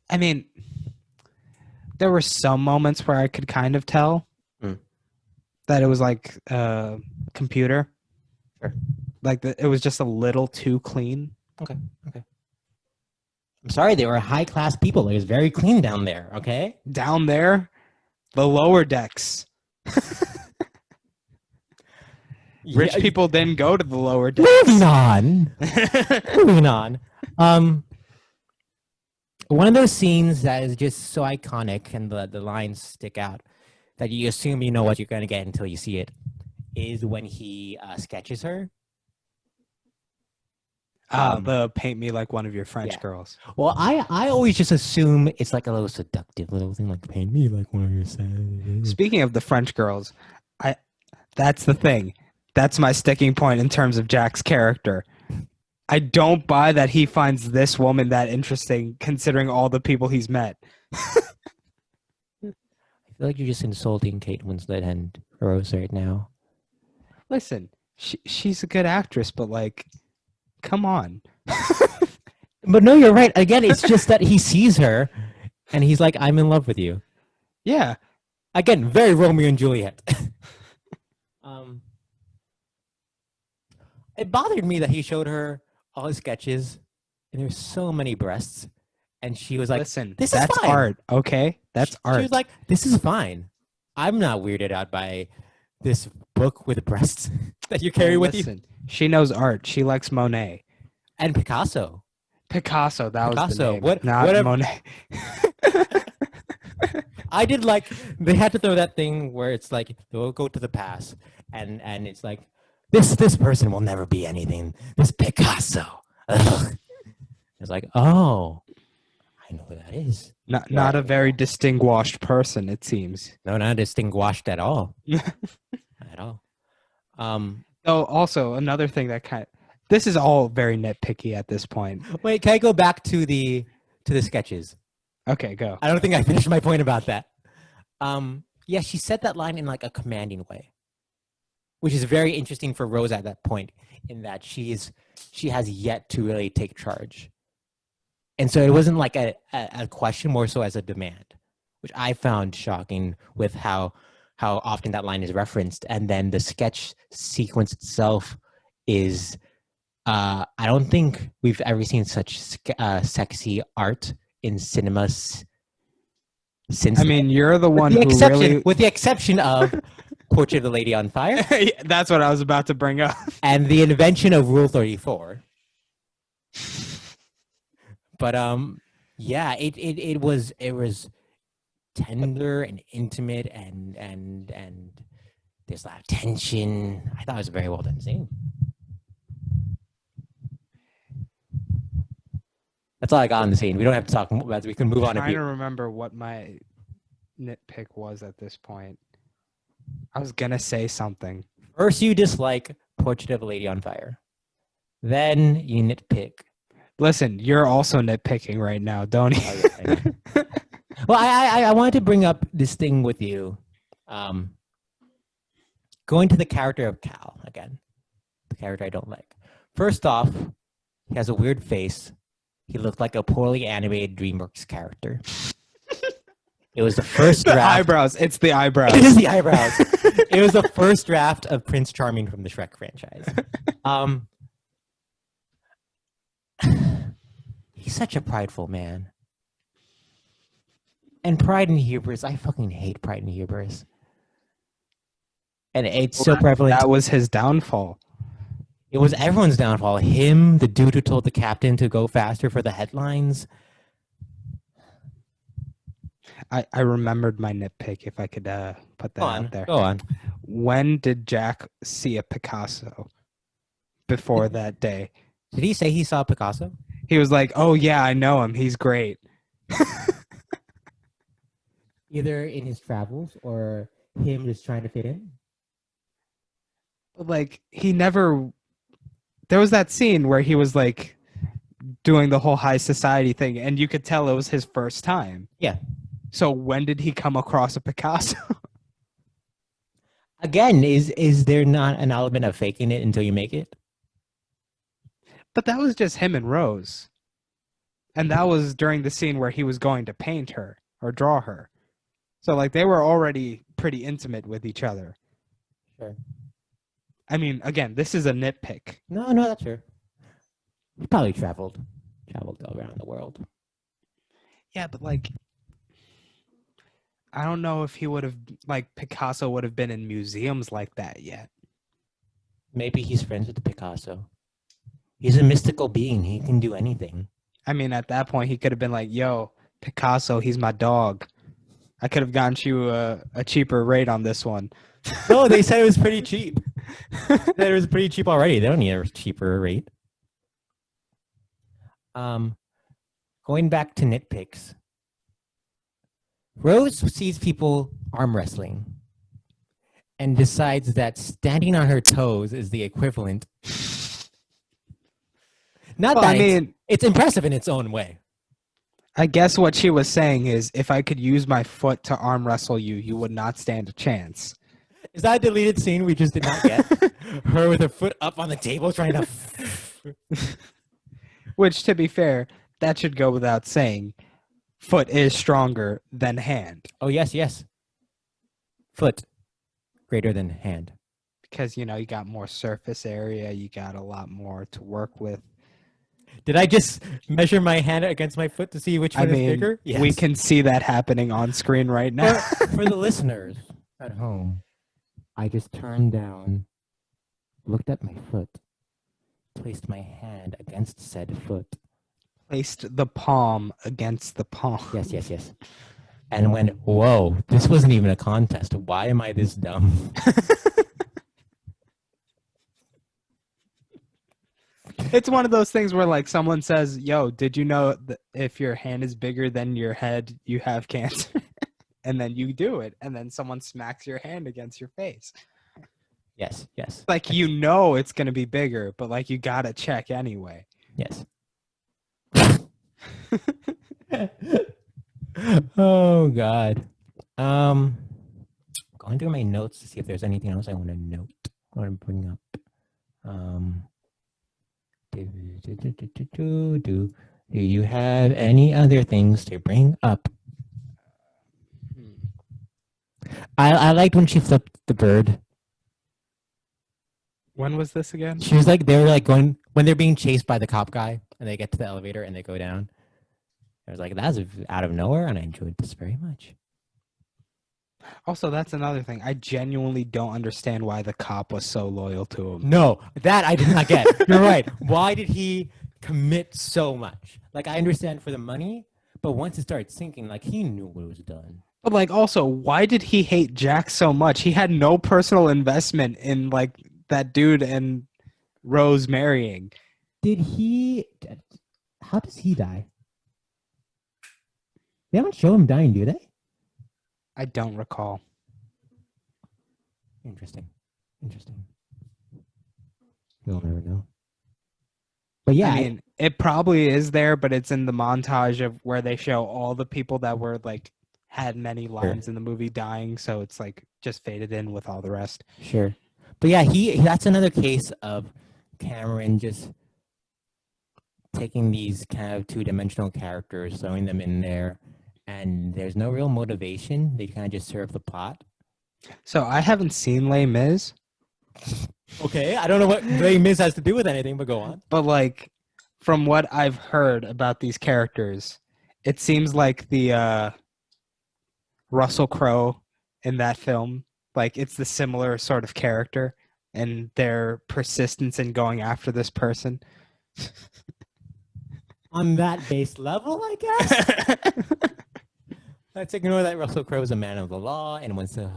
I mean, there were some moments where I could kind of tell that it was like computer. Sure. Like it was just a little too clean. Okay. I'm sorry, they were high-class people. It was very clean down there, okay? Down there, the lower decks. Rich people didn't go to the lower decks. Moving on. One of those scenes that is just so iconic and the lines stick out that you assume you know what you're going to get until you see it is when he sketches her. The paint me like one of your French girls. Well, I always just assume it's like a little seductive little thing, like paint me like one of your. Speaking of the French girls, that's the thing. That's my sticking point in terms of Jack's character. I don't buy that he finds this woman that interesting, considering all the people he's met. I feel like you're just insulting Kate Winslet and Rose right now. Listen, she's a good actress, but like, come on. But no, you're right. Again, it's just that he sees her and he's like, I'm in love with you. Yeah. Again, very Romeo and Juliet. It bothered me that he showed her all his sketches and there's so many breasts. And she was like, listen, this that's is fine. Art, okay? That's art. She was like, this is fine. I'm not weirded out by this book with breasts that you carry with you. She knows art. She likes Monet. And Picasso. Picasso, that was the Picasso. name, not Whatever. Monet. I did like they had to throw that thing where it's like they'll go to the past and it's like this person will never be anything. This Picasso. Ugh. It's like, oh, I know who that is. Not a very distinguished person, it seems. No, not distinguished at all. At all. Oh, also another thing that this is all very nitpicky at this point. Wait, can I go back to the sketches? Okay, go. I don't think I finished my point about that. Yeah, she said that line in like a commanding way, which is very interesting for Rose at that point, in that she has yet to really take charge. And so it wasn't like a question, more so as a demand, which I found shocking with how often that line is referenced. And then the sketch sequence itself is, I don't think we've ever seen such sexy art in cinemas since. I mean, you're the one who really... With the exception of Portrait of the Lady on Fire. That's what I was about to bring up. And the invention of Rule 34. But yeah, it was tender and intimate and there's a lot of tension. I thought it was a very well done scene. That's all I got on the scene. We don't have to talk about it. We can move on. I'm trying to remember what my nitpick was at this point. I was gonna say something. First, you dislike Portrait of a Lady on Fire. Then you nitpick. Listen, you're also nitpicking right now, don't you? Oh, yeah, well, I wanted to bring up this thing with you. Going to the character of Cal again, the character I don't like. First off, he has a weird face. He looked like a poorly animated DreamWorks character. It was the first draft. Eyebrows. It's the eyebrows. It is the eyebrows. It was the first draft of Prince Charming from the Shrek franchise. He's such a prideful man. And Pride and Hubris, I fucking hate Pride and Hubris. And it's so prevalent. That was his downfall. It was everyone's downfall. Him, the dude who told the captain to go faster for the headlines. I remembered my nitpick, if I could put that out there. Go on. When did Jack see a Picasso before that day? Did he say he saw Picasso? He was like, oh yeah, I know him. He's great. Either in his travels or him just trying to fit in? But like, he never... There was that scene where he was like doing the whole high society thing, and you could tell it was his first time. Yeah. So when did he come across a Picasso? Again, is there not an element of faking it until you make it? But that was just him and Rose. And that was during the scene where he was going to paint her or draw her. So like they were already pretty intimate with each other. Sure. I mean, again, this is a nitpick. No, that's true. He probably traveled all around the world. Yeah, but like, I don't know if he would have, like, Picasso would have been in museums like that yet. Maybe he's friends with Picasso. He's a mystical being. He can do anything. I mean, at that point, he could have been like, yo, Picasso, he's my dog. I could have gotten you a cheaper rate on this one. No, they said it was pretty cheap. It was pretty cheap already. They don't need a cheaper rate. Going back to nitpicks. Rose sees people arm wrestling and decides that standing on her toes is the equivalent. I mean, it's impressive in its own way. I guess what she was saying is, if I could use my foot to arm wrestle you, you would not stand a chance. Is that a deleted scene we just did not get? Her with her foot up on the table trying to... Which, to be fair, that should go without saying. Foot is stronger than hand. Oh, yes. Foot greater than hand. Because, you got more surface area. You got a lot more to work with. Did I just measure my hand against my foot to see which one is bigger? Yes. We can see that happening on screen right now. For the listeners at home, I just turned down, looked at my foot, placed my hand against said foot. Placed the palm against the palm. Yes. And went, whoa, this wasn't even a contest. Why am I this dumb? It's one of those things where like someone says, yo, did you know that if your hand is bigger than your head, you have cancer? And then you do it. And then someone smacks your hand against your face. Yes. Like, you know it's going to be bigger, but like you got to check anyway. Yes. Oh, God. Going through my notes to see if there's anything else I want to note. I want to bring up. Do you have any other things to bring up? I liked when she flipped the bird. When was this again? She was like, they were like going, when they're being chased by the cop guy and they get to the elevator and they go down. I was like, that's out of nowhere, and I enjoyed this very much. Also, that's another thing. I genuinely don't understand why the cop was so loyal to him. No, that I did not get. You're right. Why did he commit so much? Like, I understand for the money, but once it started sinking, like, he knew what was done. But like, also, why did he hate Jack so much? He had no personal investment in like that dude and Rose marrying. How does he die? They don't show him dying, do they? I don't recall. Interesting. You'll never know. But yeah, I mean, it probably is there, but it's in the montage of where they show all the people that were like had many lines in the movie dying, so it's like just faded in with all the rest. Sure. But yeah, that's another case of Cameron just taking these kind of two-dimensional characters, throwing them in there, and there's no real motivation. They kind of just serve the plot. So I haven't seen Les Mis. Okay, I don't know what Les Mis has to do with anything, but go on. But like, from what I've heard about these characters, it seems like the Russell Crowe in that film, like it's the similar sort of character and their persistence in going after this person. On that base level, I guess. Let's ignore that Russell Crowe is a man of the law and wants to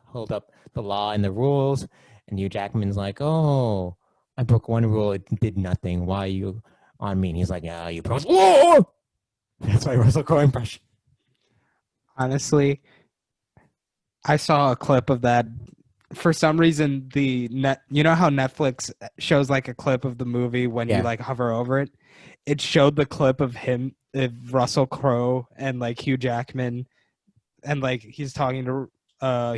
hold up the law and the rules. And Hugh Jackman's like, oh, I broke one rule. It did nothing. Why are you on me? And he's like, yeah, you broke. Oh! That's my Russell Crowe impression. Honestly, I saw a clip of that. For some reason, you know how Netflix shows like a clip of the movie when you like hover over it? It showed the clip of him, Russell Crowe and like Hugh Jackman, and like he's talking to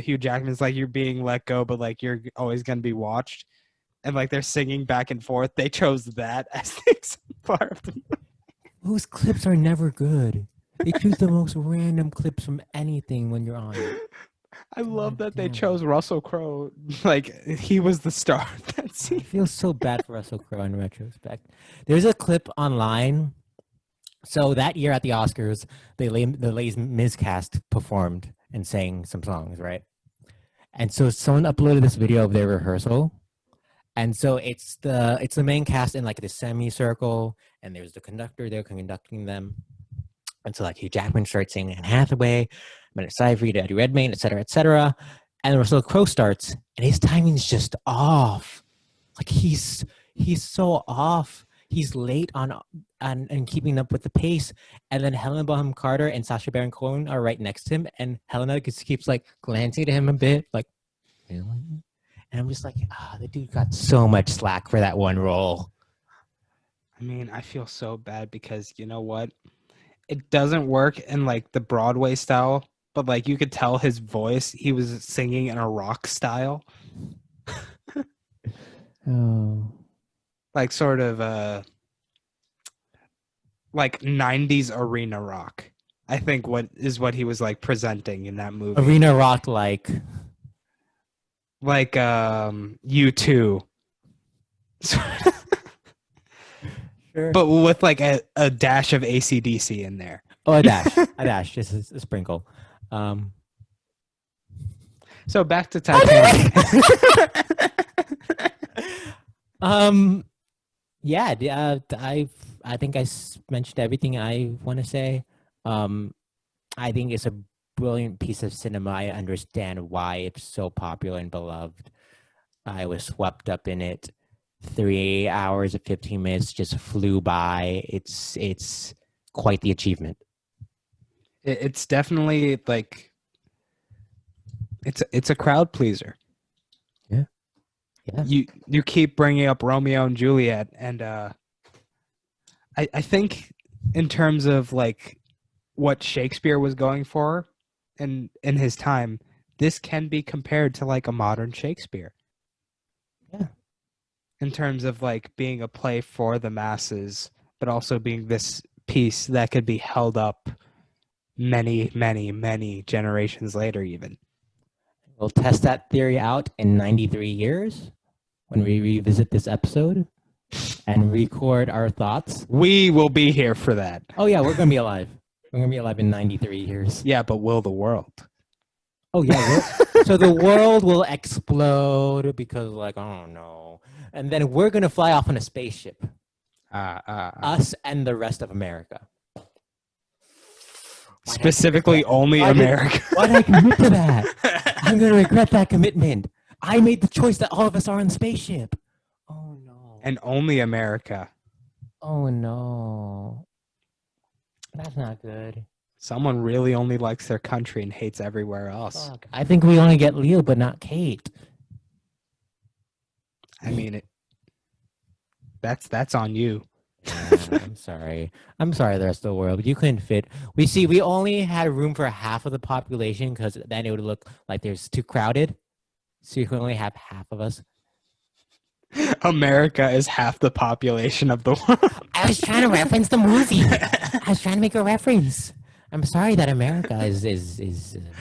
Hugh Jackman's like, you're being let go, but like you're always gonna be watched, and like they're singing back and forth. They chose that as the part of the movie. Those clips are never good. They choose the most random clips from anything when you're on it. I love that they chose Russell Crowe. Like, he was the star of that scene. I feel so bad for Russell Crowe in retrospect. There's a clip online. So that year at the Oscars, the Les Mis cast performed and sang some songs, right? And so someone uploaded this video of their rehearsal. And so it's the main cast in like the semicircle, and there's the conductor there conducting them. And so like Hugh Jackman starts singing Anne Hathaway, Amanda Seyfried, Eddie Redmayne, etc., etc. And Russell Crowe starts, and his timing's just off. Like he's so off. He's late on keeping up with the pace. And then Helena Bonham Carter and Sacha Baron Cohen are right next to him, and Helena just keeps like glancing at him a bit, like, really? And I'm just like, the dude got so much slack for that one role. I mean, I feel so bad because you know what? It doesn't work in like the Broadway style, but like you could tell his voice, he was singing in a rock style. Oh. Like sort of like 90s arena rock. I think what he was like presenting in that movie. Arena rock like U2. Sure. But with like a dash of AC/DC in there. Oh, a dash, just a sprinkle. So back to Titanic. Yeah, I think mentioned everything I want to say. Um, I think it's a brilliant piece of cinema. I understand why it's so popular and beloved. I was swept up in it. 3 hours and 15 minutes just flew by. It's quite the achievement. It's definitely like it's a crowd pleaser. Yeah. Yeah. You keep bringing up Romeo and Juliet, and I think in terms of like what Shakespeare was going for in his time, this can be compared to like a modern Shakespeare Yeah. in terms of like being a play for the masses, but also being this piece that could be held up many, many, many generations later, even. We'll test that theory out in 93 years when we revisit this episode and record our thoughts. We will be here for that. Oh, yeah, we're going to be alive. We're going to be alive in 93 years. Yeah, but will the world? Oh, yeah. So the world will explode because, like, oh, no. And then we're going to fly off on a spaceship. Us and the rest of America. Specifically, only America. Why did I commit to that? I'm going to regret that commitment. I made the choice that all of us are on the spaceship. Oh, no. And only America. Oh, no. That's not good. Someone really only likes their country and hates everywhere else. Fuck. I think we only get Leo, but not Kate. I mean, that's on you. I'm sorry. I'm sorry, the rest of the world. You couldn't fit. We only had room for half of the population because then it would look like there's too crowded. So you can only have half of us. America is half the population of the world. I was trying to reference the movie. I was trying to make a reference. I'm sorry that America is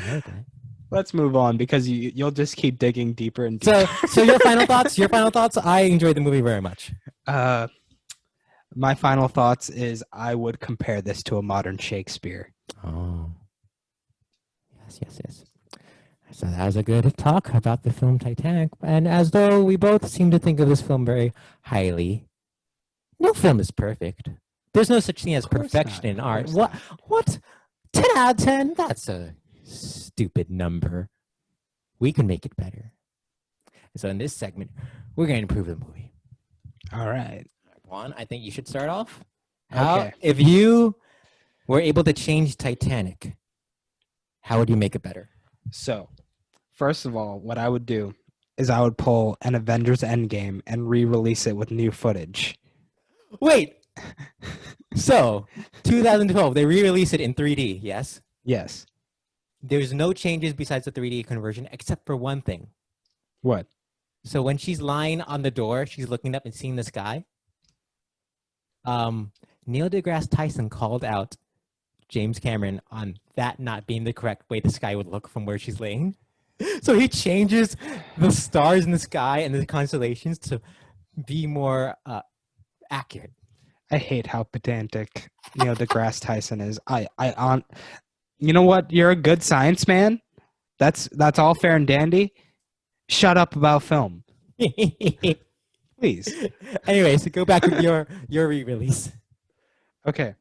America. Let's move on because you'll just keep digging deeper and deeper. So your final thoughts? Your final thoughts? I enjoyed the movie very much. My final thoughts is I would compare this to a modern Shakespeare. Oh. Yes. So that was a good talk about the film Titanic. And as though we both seem to think of this film very highly, no film is perfect. There's no such thing as perfection in art. What? 10 out of 10? That's a stupid number. We can make it better. So in this segment, we're going to improve the movie. All right. Juan, I think you should start off. Okay. If you were able to change Titanic, how would you make it better? So, first of all, what I would do is I would pull an Avengers Endgame and re-release it with new footage. Wait. So, 2012, they re-released it in 3D, yes? Yes. There's no changes besides the 3D conversion, except for one thing. What? So when she's lying on the door, she's looking up and seeing the sky. Neil deGrasse Tyson called out James Cameron on that not being the correct way the sky would look from where she's laying. So he changes the stars in the sky and the constellations to be more accurate. I hate how pedantic Neil deGrasse Tyson is. You know what? You're a good science man. That's all fair and dandy. Shut up about film, please. Anyway, so go back with your re-release. Okay.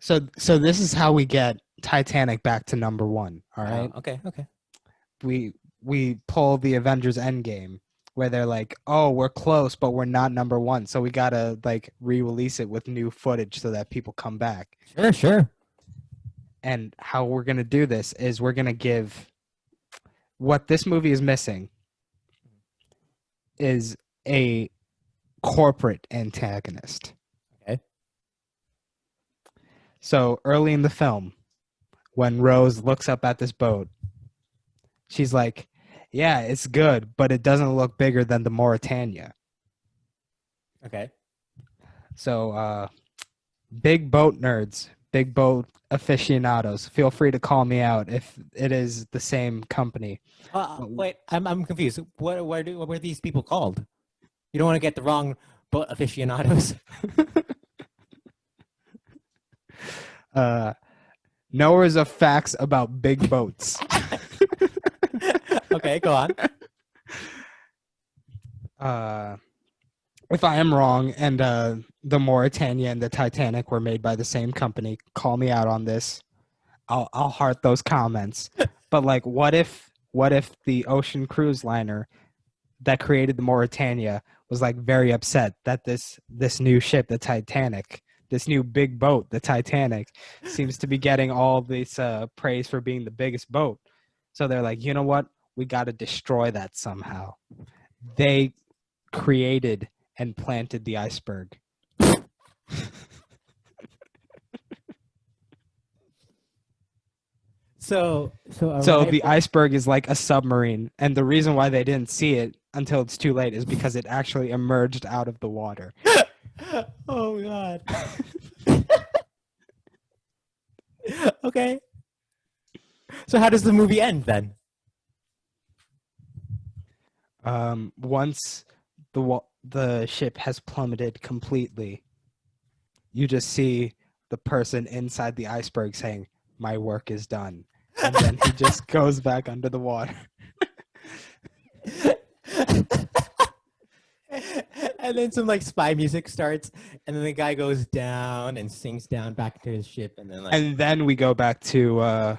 So this is how we get Titanic back to number one. All right. Okay. We pull the Avengers Endgame where they're like, oh, we're close, but we're not number one. So we gotta like re-release it with new footage so that people come back. Sure. And how we're gonna do this is we're gonna give what this movie is missing is a corporate antagonist. Okay. So early in the film, when Rose looks up at this boat, she's like, yeah, it's good, but it doesn't look bigger than the Mauritania. Okay. So big boat nerds, big boat aficionados, feel free to call me out if it is the same company. Wait, I'm confused. What are these people called? You don't want to get the wrong boat aficionados. Knowers of facts about big boats. Okay, go on. if I am wrong, and the Mauritania and the Titanic were made by the same company, call me out on this. I'll heart those comments. But like, what if the ocean cruise liner that created the Mauritania was like very upset that this new ship, the Titanic, this new big boat, the Titanic, seems to be getting all this praise for being the biggest boat. So they're like, you know what? We got to destroy that somehow. They created and planted the iceberg. So the iceberg is like a submarine, and the reason why they didn't see it until it's too late is because it actually emerged out of the water. Oh God. Okay. So how does the movie end then? Once the ship has plummeted completely, you just see the person inside the iceberg saying, "My work is done," and then he just goes back under the water. And then some like spy music starts, and then the guy goes down and sinks down back to his ship, and then like, And then we go back to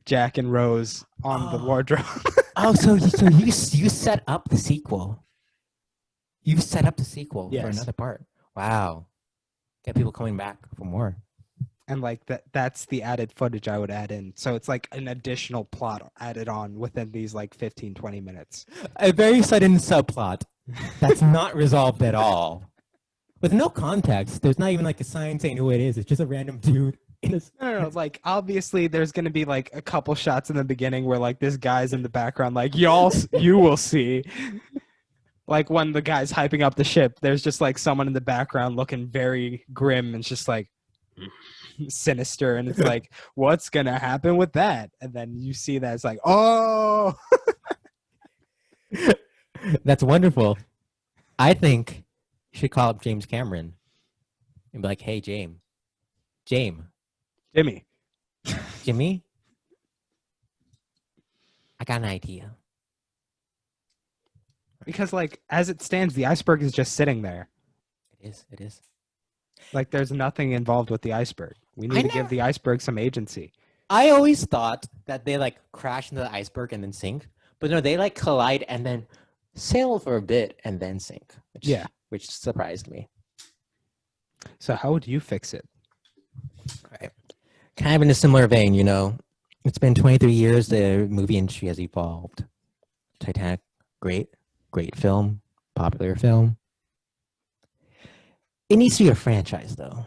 Jack and Rose on the wardrobe. oh, so you set up the sequel. You set up the sequel Yes. for another part. Wow, get people coming back for more. And like that's the added footage I would add in. So it's like an additional plot added on within these like 15, 20 minutes. A very sudden subplot that's not resolved at all. With no context. There's not even like a sign saying who it is. It's just a random dude. No. Like obviously there's gonna be like a couple shots in the beginning where like this guy's in the background, like you will see. Like when the guy's hyping up the ship, there's just like someone in the background looking very grim and just like sinister, and it's like, what's gonna happen with that? And then you see that it's like, oh. That's wonderful. I think you should call up James Cameron and be like, hey, Jimmy. Jimmy, I got an idea. Because like as it stands, the iceberg is just sitting there. It is. Like there's nothing involved with the iceberg. We need to give the iceberg some agency. I always thought that they like crash into the iceberg and then sink, but no, they like collide and then sail for a bit and then sink. Which surprised me. So how would you fix it? Right. Kind of in a similar vein, you know, it's been 23 years. The movie industry has evolved. Titanic, great film, popular film. It needs to be a franchise, though.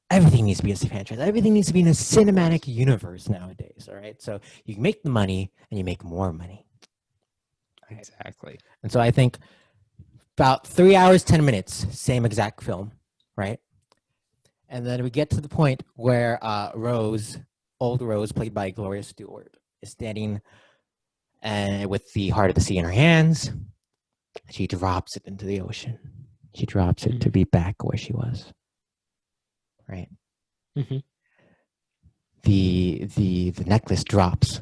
Everything needs to be a franchise. Everything needs to be in a cinematic universe nowadays, all right? So you make the money and you make more money. Exactly. And so I think about 3 hours, 10 minutes, same exact film, right? And then we get to the point where old Rose, played by Gloria Stewart, is standing with the heart of the sea in her hands. She drops it into the ocean. She drops it to be back where she was. Right. Mm-hmm. The necklace drops,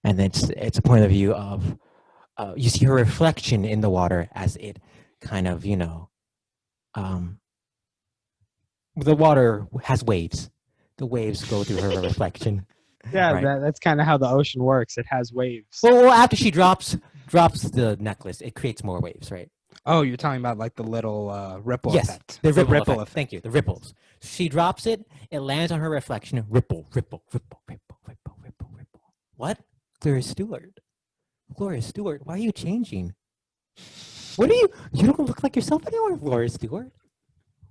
and it's a point of view of you see her reflection in the water as it kind of, you know, the water has waves. The waves go through her reflection. Yeah, right? that's kind of how the ocean works. It has waves. Well, after she drops the necklace, it creates more waves, right? Oh, you're talking about like the little ripple effect. The ripple effect. Thank you. The ripples. She drops it. It lands on her reflection. Ripple. What? Gloria Stewart, why are you changing? What are you? You don't look like yourself anymore, Gloria Stewart.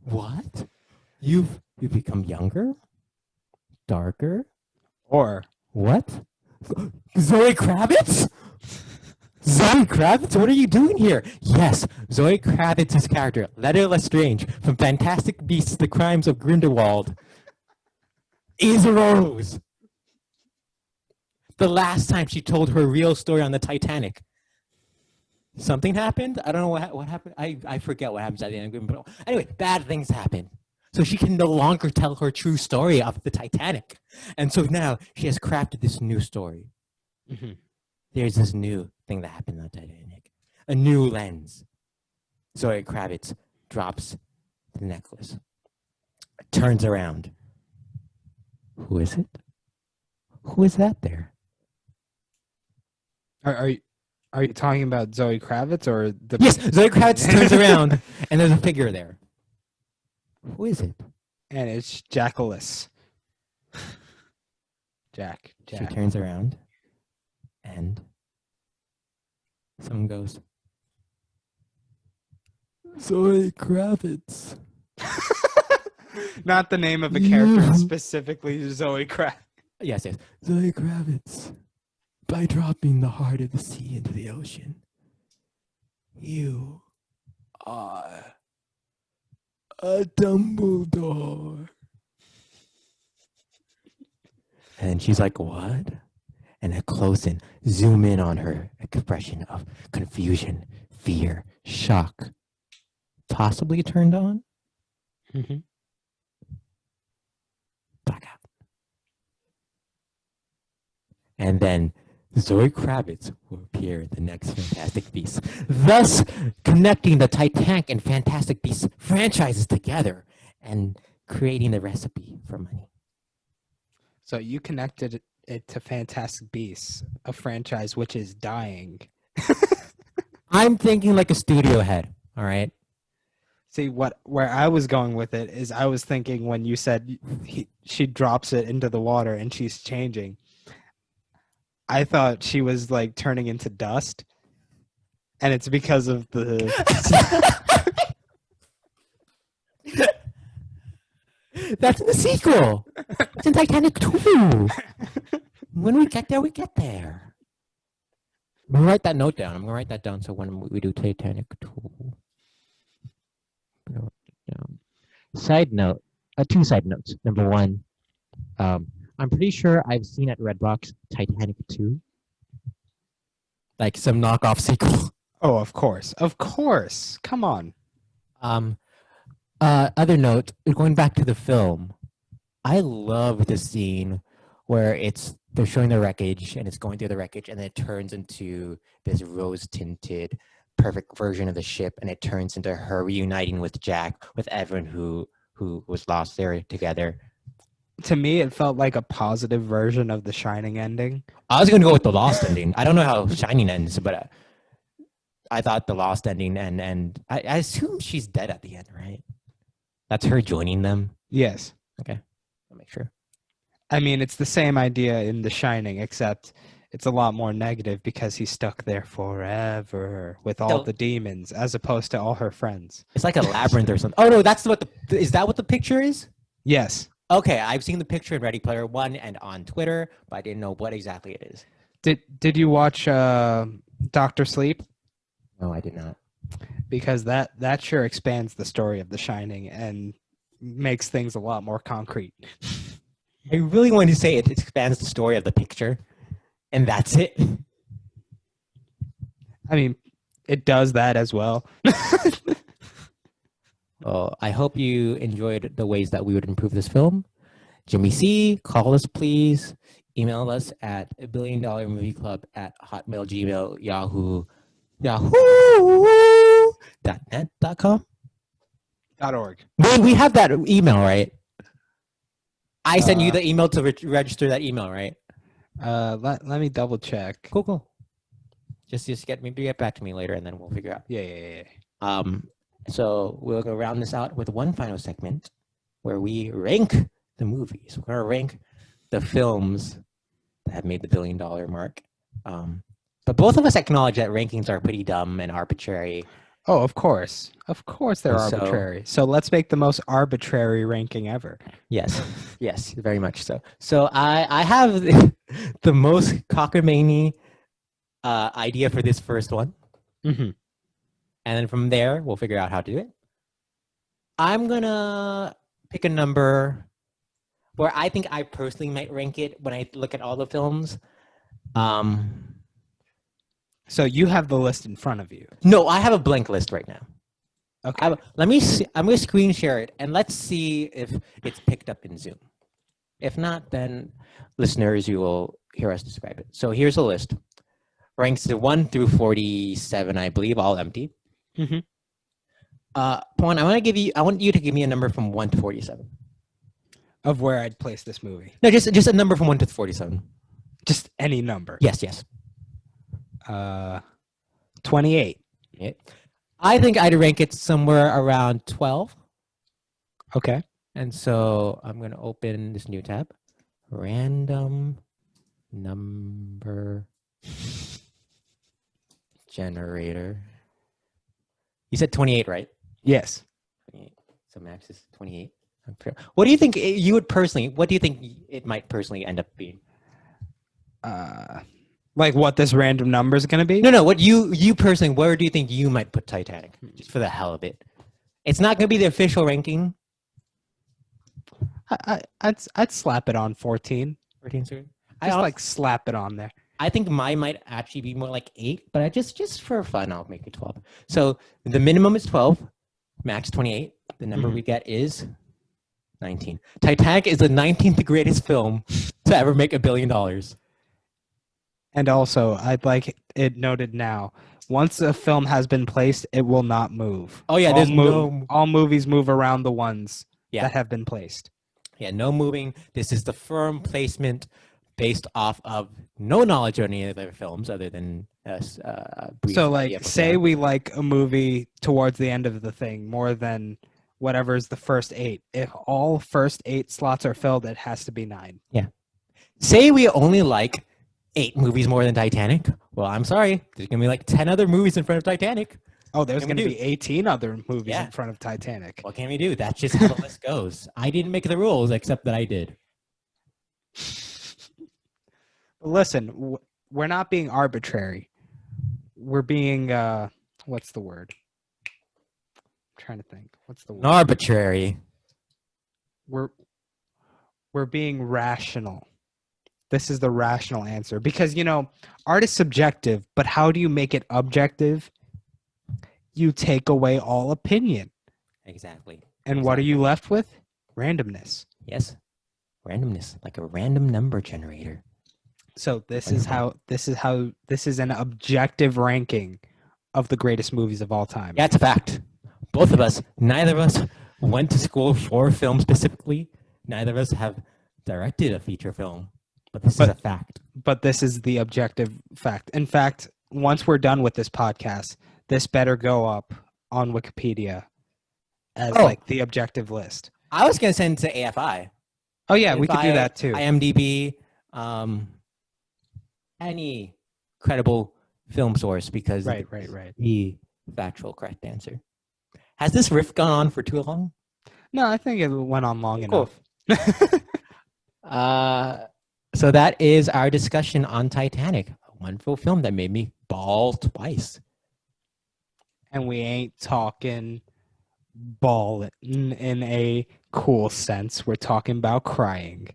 What? You've become younger, darker, or what? Zoe Kravitz? Zoe Kravitz? What are you doing here? Yes, Zoe Kravitz's character, Letta Lestrange, from Fantastic Beasts: The Crimes of Grindelwald, is Rose. The last time she told her real story on the Titanic, something happened. I don't know what happened. I forget what happens at the end. But anyway, bad things happen. So she can no longer tell her true story of the Titanic. And so now she has crafted this new story. Mm-hmm. There's this new thing that happened on the Titanic. A new lens. Zoe Kravitz drops the necklace, turns around. Who is it? Who is that there? Are you talking about Zoe Kravitz or the? Yes, Zoe Kravitz turns around and there's a figure there. Who is it? And it's Jackalis. Jack. She turns around and someone goes, Zoe Kravitz. Not the name of a character, specifically Zoe Kravitz. Yes. Zoe Kravitz. By dropping the heart of the sea into the ocean, you are a Dumbledore. And she's like, what? And a close in, zoom in on her expression of confusion, fear, shock, possibly turned on. Mm-hmm. Black out. And then Zoe Kravitz will appear in the next Fantastic Beasts, thus connecting the Titanic and Fantastic Beasts franchises together and creating the recipe for money. So you connected it to Fantastic Beasts, a franchise which is dying. I'm thinking like a studio head, all right? See, where I was going with it is I was thinking when you said she drops it into the water and she's changing, I thought she was like turning into dust, and it's because of the. That's in the sequel. It's in Titanic 2. When we get there, we get there. I'm going to write that note down. I'm going to write that down so when we do Titanic 2. Side note, two side notes. Number one, I'm pretty sure I've seen at Redbox Titanic 2. Like some knockoff sequel. Oh, of course. Of course. Come on. Other note, going back to the film, I love the scene where they're showing the wreckage and it's going through the wreckage and then it turns into this rose-tinted perfect version of the ship and it turns into her reuniting with Jack, with everyone who was lost there together. To me, it felt like a positive version of the Shining ending. I was going to go with the Lost ending. I don't know how Shining ends, but I thought the Lost ending and I assume she's dead at the end, right? That's her joining them? Yes. Okay. I'll make sure. I mean, it's the same idea in The Shining, except it's a lot more negative because he's stuck there forever with all the demons as opposed to all her friends. It's like a labyrinth or something. Oh, no, is that what the picture is? Yes. Okay, I've seen the picture in Ready Player One and on Twitter, but I didn't know what exactly it is. Did you watch Dr. Sleep? No, I did not. Because that sure expands the story of The Shining and makes things a lot more concrete. I really want to say it expands the story of the picture, and that's it. I mean, it does that as well. Well, I hope you enjoyed the ways that we would improve this film. Jimmy C, call us please. Email us at $1billion-movieclub@hotmail, Gmail, yahoo.net.com. .org. We have that email, right? I sent you the email to register that email, right? Let me double check. Cool. Just get back to me later, and then we'll figure out. Yeah. So we'll go round this out with one final segment where we rank the movies. We're going to rank the films that have made the $1 billion mark. But both of us acknowledge that rankings are pretty dumb and arbitrary. Oh, of course. Of course they're arbitrary. So let's make the most arbitrary ranking ever. Yes, very much so. So I have the most cockamamie idea for this first one. Mm-hmm. And then from there, we'll figure out how to do it. I'm going to pick a number where I think I personally might rank it when I look at all the films. So you have the list in front of you. No, I have a blank list right now. Okay. Let me see. I'm going to screen share it, and let's see if it's picked up in Zoom. If not, then listeners, you will hear us describe it. So here's a list. Ranks 1 through 47, I believe, all empty. Mm-hmm. Pawan, I want you to give me a number from 1 to 47. Of where I'd place this movie. No, just a number from 1 to 47. Just any number. Yes. 28. Yeah. I think I'd rank it somewhere around 12. Okay. And so I'm going to open this new tab. Random number generator. You said 28, right? Yes. 28. So max is 28. What do you think what do you think it might personally end up being? Like what this random number is going to be? No, what you personally, where do you think you might put Titanic? Just for the hell of it. It's not going to be the official ranking. I'd slap it on 14. 14, sir. Just slap it on there. I think mine might actually be more like 8, but I just for fun, I'll make it 12. So the minimum is 12, max 28. The number we get is 19. Titanic is the 19th greatest film to ever make $1 billion. And also, I'd like it noted now, once a film has been placed, it will not move. Oh, yeah, all movies move around the ones that have been placed. Yeah, no moving. This is the firm placement based off of no knowledge of any of their films other than us. So, like, say we like a movie towards the end of the thing more than whatever is the first 8. If all first 8 slots are filled, it has to be 9. Yeah. Say we only like 8 movies more than Titanic. Well, I'm sorry. There's going to be like 10 other movies in front of Titanic. Oh, there's going to be 18 other movies in front of Titanic. What can we do? That's just how the list goes. I didn't make the rules, except that I did. Listen, we're not being arbitrary. We're being, what's the word? I'm trying to think. What's the word? Arbitrary. We're being rational. This is the rational answer. Because, art is subjective, but how do you make it objective? You take away all opinion. Exactly. And what are you left with? Randomness. Yes. Randomness, like a random number generator. So this is an objective ranking of the greatest movies of all time. Yeah, it's a fact. Both of us, neither of us went to school for film specifically. Neither of us have directed a feature film. But this is a fact. But this is the objective fact. In fact, once we're done with this podcast, this better go up on Wikipedia as like the objective list. I was going to send it to AFI. Oh, yeah, we could do that too. IMDb, any credible film source because right. The factual correct answer. Has this riff gone on for too long? No, I think it went on long enough. So that is our discussion on Titanic, a wonderful film that made me bawl twice. And we ain't talking ball in a cool sense. We're talking about crying.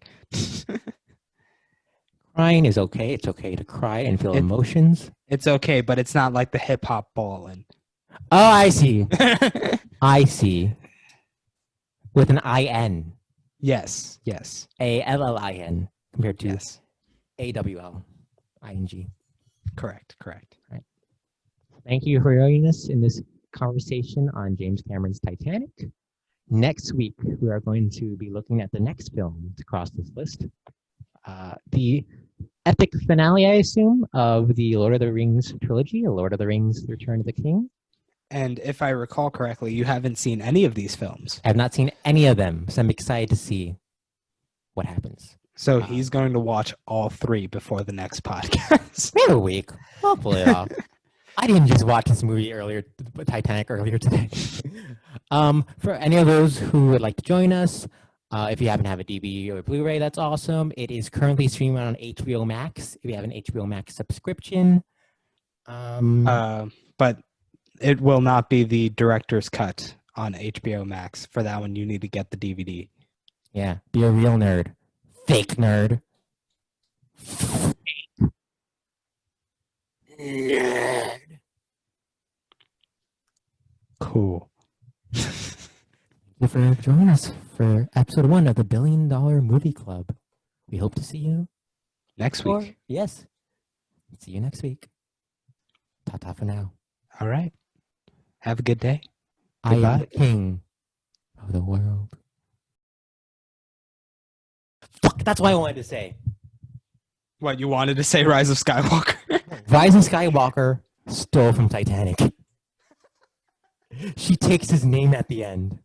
Crying is okay. It's okay to cry and feel emotions. It's okay, but it's not like the hip hop ballin'. Oh, I see. I see. With an I-N. Yes. A-L-L-I-N compared to A-W-L-I-N-G. Correct. Right. Thank you for joining us in this conversation on James Cameron's Titanic. Next week, we are going to be looking at the next film to cross this list. The epic finale, I assume, of the Lord of the Rings trilogy, Lord of the Rings: The Return of the King. And if I recall correctly, you haven't seen any of these films. I have not seen any of them, so I'm excited to see what happens. So he's going to watch all 3 before the next podcast. We have a week. I'll pull it off. I didn't just watch this movie Titanic earlier today. For any of those who would like to join us, if you happen to have a DVD or a Blu-ray, that's awesome. It is currently streaming on HBO Max. If you have an HBO Max subscription. But it will not be the director's cut on HBO Max. For that one, you need to get the DVD. Yeah, be a real nerd. Fake nerd. Nerd. Cool. Thank you for joining us for episode 1 of the $1 Billion Movie Club. We hope to see you next week. Yes. See you next week. Ta-ta for now. All right. Have a good day. I am the Goodbye. king of the world. Fuck, that's what I wanted to say. What you wanted to say, Rise of Skywalker? Rise of Skywalker stole from Titanic. She takes his name at the end.